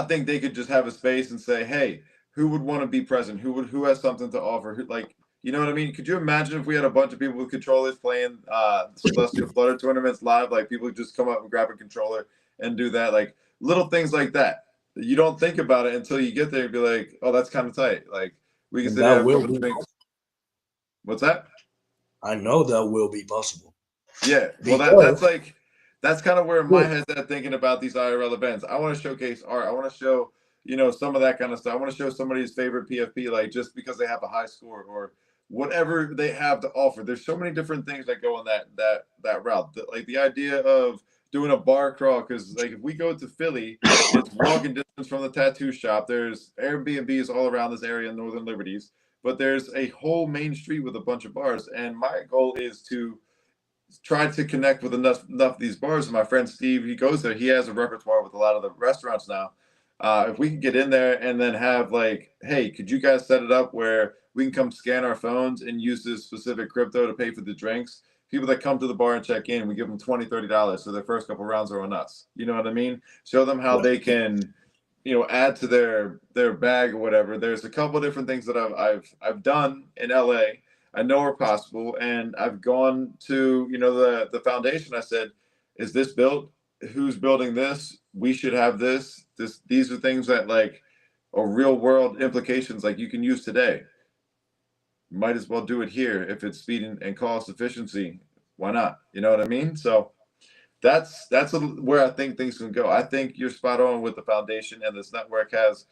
think they could just have a space and say, hey, who would want to be present? Who has something to offer? Like, you know what I mean? Could you imagine if we had a bunch of people with controllers playing Celestial Flutter tournaments live? Like people would just come up and grab a controller and do that. Like little things like that. You don't think about it until you get there and be like, oh, that's kind of tight. Like we can And sit there that have a will couple be drinks. What's that? I know that will be possible. Yeah. Well, Because that's kind of where my head's at thinking about these IRL events. I want to showcase art. I want to show, some of that kind of stuff. I want to show somebody's favorite PFP, like just because they have a high score or whatever they have to offer. There's so many different things that go in that route. Like the idea of doing a bar crawl, because like if we go to Philly, it's walking distance from the tattoo shop. There's Airbnbs all around this area in Northern Liberties, but there's a whole main street with a bunch of bars. And my goal is to try to connect with enough of these bars. And my friend Steve, he goes there. He has a repertoire with a lot of the restaurants now. If we can get in there and then have like, hey, could you guys set it up where we can come scan our phones and use this specific crypto to pay for the drinks? People that come to the bar and check in, we give them $20, $30. So their first couple rounds are on us. You know what I mean? Show them how they can, add to their bag or whatever. There's a couple of different things that I've done in LA. I know are possible, and I've gone to the foundation. I said, "Is this built? Who's building this? We should have this. These are things that like are real world implications. Like you can use today. Might as well do it here if it's speed and cost efficiency. Why not? You know what I mean? So that's where I think things can go. I think you're spot on with the foundation, and this network has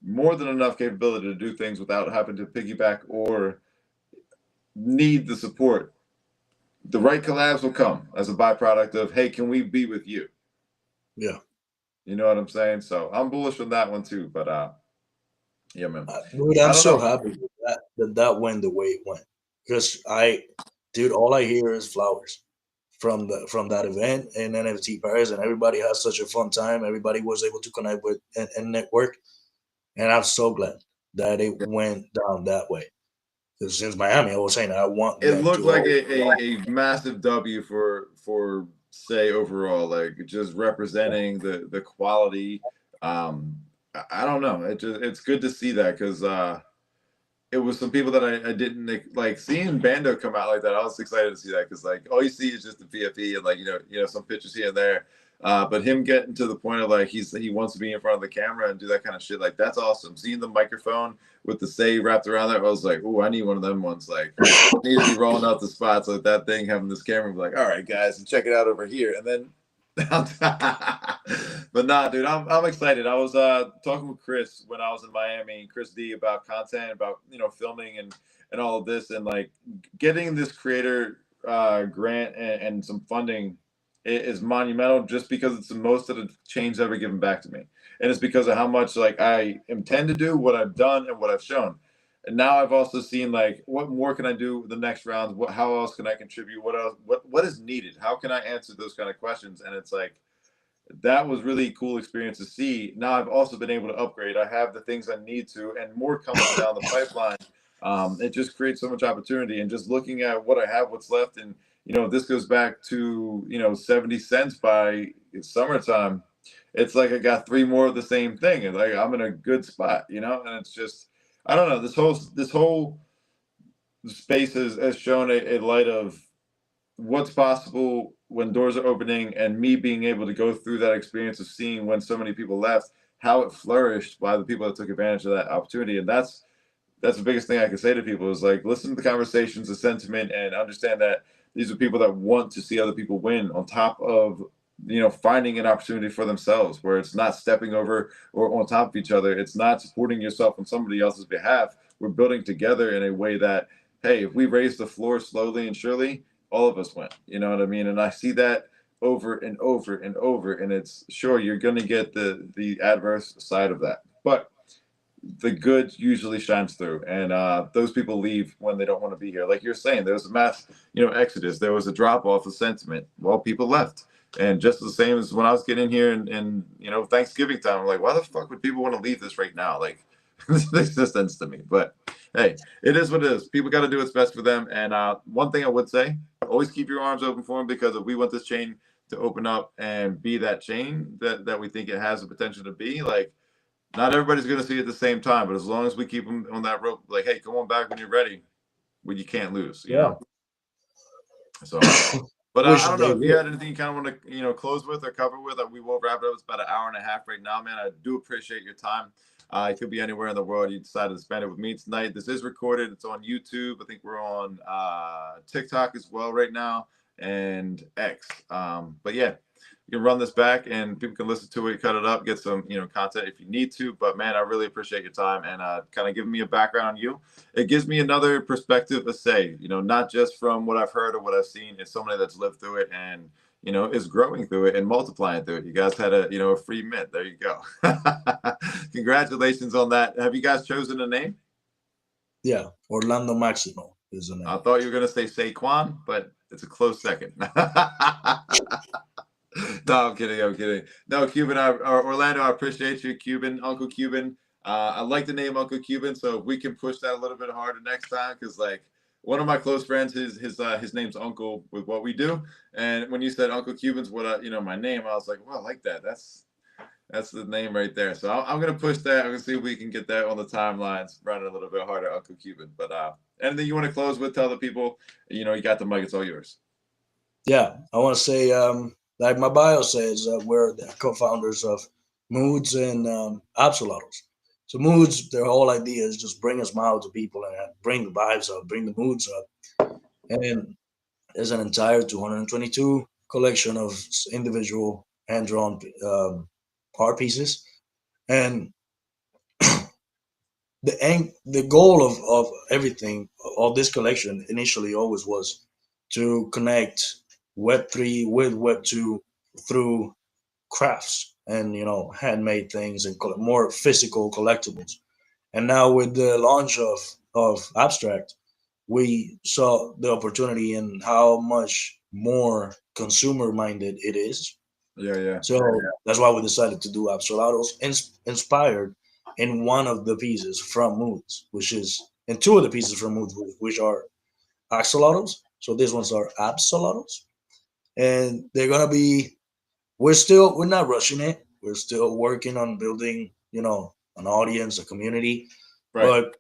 more than enough capability to do things without having to piggyback or need the support. The right collabs will come as a byproduct of, hey, can we be with you? Yeah. You know what I'm saying? So I'm bullish on that one too. But yeah, man. Dude, I'm so happy that went the way it went. Because dude, all I hear is flowers from that event in NFT Paris, and everybody has such a fun time. Everybody was able to connect with and network. And I'm so glad that it went down that way. Because since Miami, I was saying I want It them looked to like a massive W for say overall, like just representing the quality. I don't know. It's good to see that because it was some people that I didn't like seeing Bando come out like that. I was excited to see that because like all you see is just the PFE and like some pictures here and there. But him getting to the point of like he wants to be in front of the camera and do that kind of shit, like that's awesome. Seeing the microphone with the say wrapped around there, I was like, oh, I need one of them ones. Like need to be rolling out the spots like that thing, having this camera, be like, all right, guys, and check it out over here, and then. But nah, dude, I'm excited. I was talking with Chris when I was in Miami, Chris D, about content, about filming and all of this, and like getting this creator grant and some funding is monumental just because it's the most that the chain's ever given back to me, and it's because of how much like I intend to do, what I've done, and what I've shown. And now I've also seen like what more can I do the next round? How else can I contribute? What else? What is needed? How can I answer those kind of questions? And it's like that was really cool experience to see. Now I've also been able to upgrade. I have the things I need to, and more coming down the pipeline. It just creates so much opportunity. And just looking at what I have, what's left, and this goes back to 70 cents by summertime. It's like I got 3 more of the same thing, and like I'm in a good spot, and it's just I don't know. This whole space has shown a light of what's possible when doors are opening, and me being able to go through that experience of seeing when so many people left, how it flourished by the people that took advantage of that opportunity. And that's the biggest thing I can say to people is like listen to the conversations, the sentiment, and understand that these are people that want to see other people win on top of finding an opportunity for themselves where it's not stepping over or on top of each other. It's not supporting yourself on somebody else's behalf. We're building together in a way that, hey, if we raise the floor slowly and surely, all of us win. You know what I mean? And I see that over and over and over. And it's sure you're going to get the adverse side of that. But the good usually shines through, and those people leave when they don't want to be here. Like you're saying, there was a mass, exodus. There was a drop off of sentiment. Well, people left, and just the same as when I was getting here and Thanksgiving time, I'm like, why the fuck would people want to leave this right now? Like, this makes no sense to me. But hey, it is what it is. People got to do what's best for them. And one thing I would say, always keep your arms open for them, because if we want this chain to open up and be that chain that we think it has the potential to be, like, not everybody's going to see it at the same time, but as long as we keep them on that rope, like, hey, come on back when you're ready, when you can't lose, Yeah. So, but I don't know if you would. had anything you kind of want to, close with or cover with. We will wrap it up. It's about an hour and a half right now, man. I do appreciate your time. It could be anywhere in the world you decided to spend it with me tonight. This is recorded. It's on YouTube. I think we're on TikTok as well right now, and X. But yeah, you can run this back and people can listen to it, cut it up, get some, content if you need to. But man, I really appreciate your time and kind of giving me a background on you. It gives me another perspective to say, not just from what I've heard or what I've seen. It's somebody that's lived through it and, is growing through it and multiplying through it. You guys had a free mint. There you go. Congratulations on that. Have you guys chosen a name? Yeah, Orlando Maximo is the name. I thought you were going to say Saquon, but it's a close second. No, I'm kidding. I'm kidding. No, Cuban, Orlando, I appreciate you, Cuban, Uncle Cuban. I like the name Uncle Cuban, so if we can push that a little bit harder next time, because like one of my close friends, his name's Uncle with what we do, and when you said Uncle Cuban's my name, I was like, well, I like that. That's the name right there. So I'm gonna push that. I'm gonna see if we can get that on the timelines, running a little bit harder, Uncle Cuban. But anything you want to close with? Tell the people, you got the mic. It's all yours. Yeah, I want to say, like my bio says, we're the co-founders of Moods and Absolutos. So Moods, their whole idea is just bring a smile to people and bring the vibes up, bring the moods up. And there's an entire 222 collection of individual hand-drawn art pieces. And the goal of everything, of this collection initially always was to connect Web3 with Web2 through crafts and handmade things and more physical collectibles. And now with the launch of Abstract, we saw the opportunity and how much more consumer minded it is. Yeah. So that's why we decided to do Absolados, inspired in one of the pieces from Moods, which is, and two of the pieces from Moods, which are Axolotls. So these ones are Absolados, and they're gonna be. We're not rushing it. We're still working on building, an audience, a community. Right. But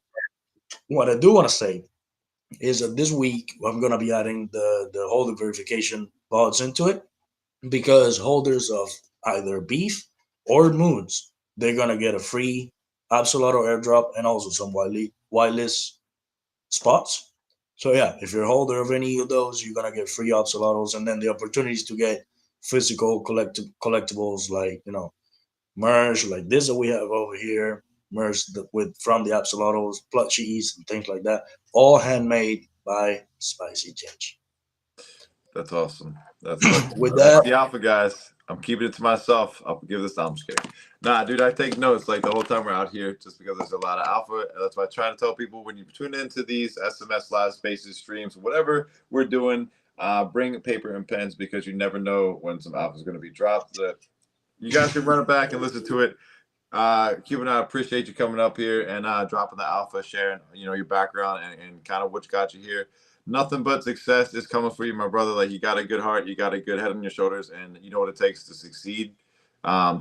what I do want to say is that this week I'm gonna be adding the holder verification pods into it, because holders of either beef or moods, they're gonna get a free Absoluto airdrop and also some whitelist spots. So yeah, if you're a holder of any of those, you're gonna get free Absolutos, and then the opportunities to get physical collectibles like merch like this that we have over here, merch with from the Absolutos, plushies and things like that, all handmade by Spicy Ginge. That's awesome. That's With that's that, the alpha, guys. I'm keeping it to myself. I'll give this. I'm just kidding. Nah, dude, I take notes like the whole time we're out here, just because there's a lot of alpha. That's why I try to tell people when you tune into these SMS live spaces, streams, whatever we're doing, bring paper and pens, because you never know when some alpha is going to be dropped. You guys can run it back and listen to it. Cuban, I appreciate you coming up here and dropping the alpha, sharing your background and kind of what got you here. Nothing but success is coming for you, my brother. Like, you got a good heart, you got a good head on your shoulders, and you know what it takes to succeed.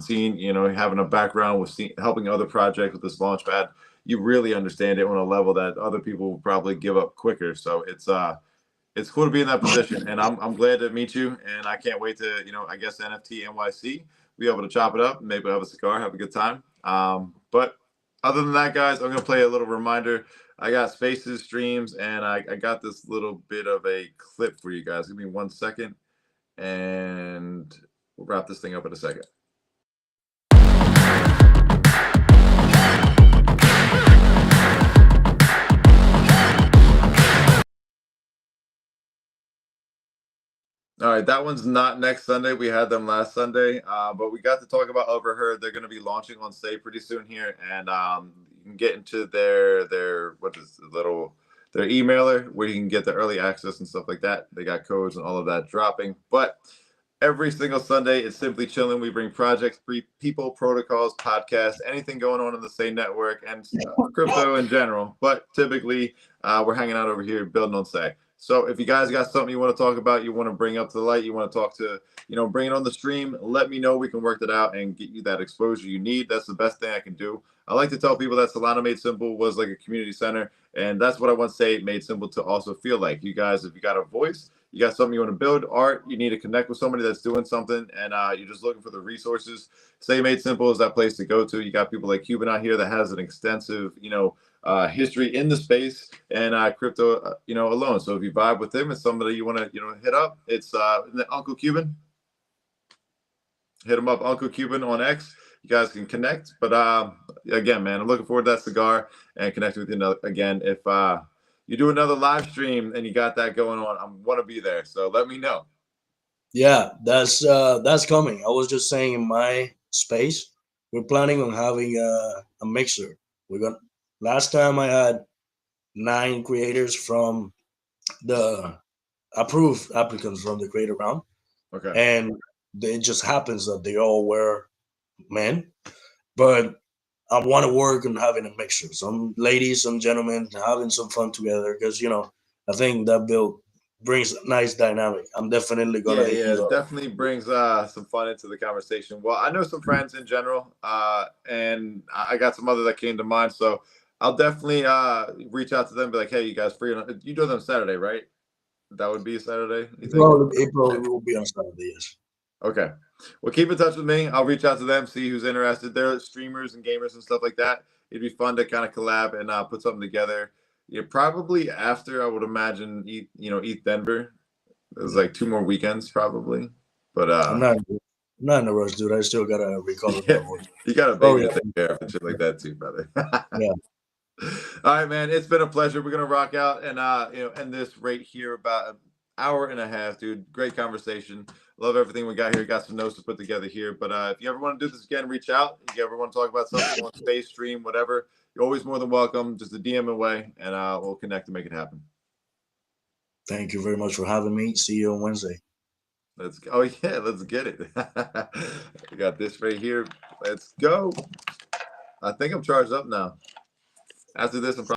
Seeing, having a background with helping other projects with this Launchpad, you really understand it on a level that other people will probably give up quicker. So it's cool to be in that position, and I'm glad to meet you, and I can't wait to, I guess NFT NYC, be able to chop it up, maybe have a cigar, have a good time. But other than that, guys, I'm going to play a little reminder. I got Spaces, streams, and I got this little bit of a clip for you guys. Give me 1 second, and we'll wrap this thing up in a second. All right, that one's not next Sunday. We had them last Sunday, but we got to talk about Overheard. They're going to be launching on Stay pretty soon here, and you can get into their what is the little their emailer where you can get the early access and stuff like that. They got codes and all of that dropping. But every single Sunday, it's Simply Chilling. We bring projects, people, protocols, podcasts, anything going on in the Say network and crypto in general. But typically, we're hanging out over here building on Say. So if you guys got something you want to talk about, you want to bring up to the light, you want to talk to, bring it on the stream, let me know. We can work that out and get you that exposure you need. That's the best thing I can do. I like to tell people that Solana Made Simple was like a community center. And that's what I want to say Made Simple to also feel like. You guys, if you got a voice, you got something you want to build, art, you need to connect with somebody that's doing something, and you're just looking for the resources. Say Made Simple is that place to go to. You got people like Cuban out here that has an extensive, history in the space and crypto, alone. So if you vibe with him, it's somebody you want to, hit up. It's Uncle Cuban. Hit him up, Uncle Cuban on X. You guys can connect. But again, man, I'm looking forward to that cigar and connecting with you again. If you do another live stream and you got that going on, I want to be there. So let me know. Yeah, that's coming. I was just saying in my space, we're planning on having a mixer. Last time I had 9 creators from the approved applicants from the creator round. Okay. And it just happens that they all were men. But I want to work on having a mixture. Some ladies, some gentlemen having some fun together because, I think that build brings a nice dynamic. I'm definitely going to hit you it up. definitely brings some fun into the conversation. Well, I know some friends in general, and I got some other that came to mind. So I'll definitely reach out to them and be like, hey, you guys free? You do them Saturday, right? That would be Saturday, you think? It probably will be on Saturday, yes. Okay. Well, keep in touch with me. I'll reach out to them, see who's interested. They're streamers and gamers and stuff like that. It'd be fun to kind of collab and put something together. Probably after, I would imagine, ETH Denver. There's like 2 more weekends probably. But I'm not in a rush, dude. I still got to recover my voice. You got a baby to take care of and shit like that too, brother. Yeah. All right, man. It's been a pleasure. We're gonna rock out and end this right here about an hour and a half, dude. Great conversation. Love everything we got here. Got some notes to put together here. But if you ever want to do this again, reach out. If you ever want to talk about something on space, stream, whatever, you're always more than welcome. Just a DM away, and we'll connect to make it happen. Thank you very much for having me. See you on Wednesday. Let's go. Oh yeah, let's get it. We got this right here. Let's go. I think I'm charged up now. After this, I'm probably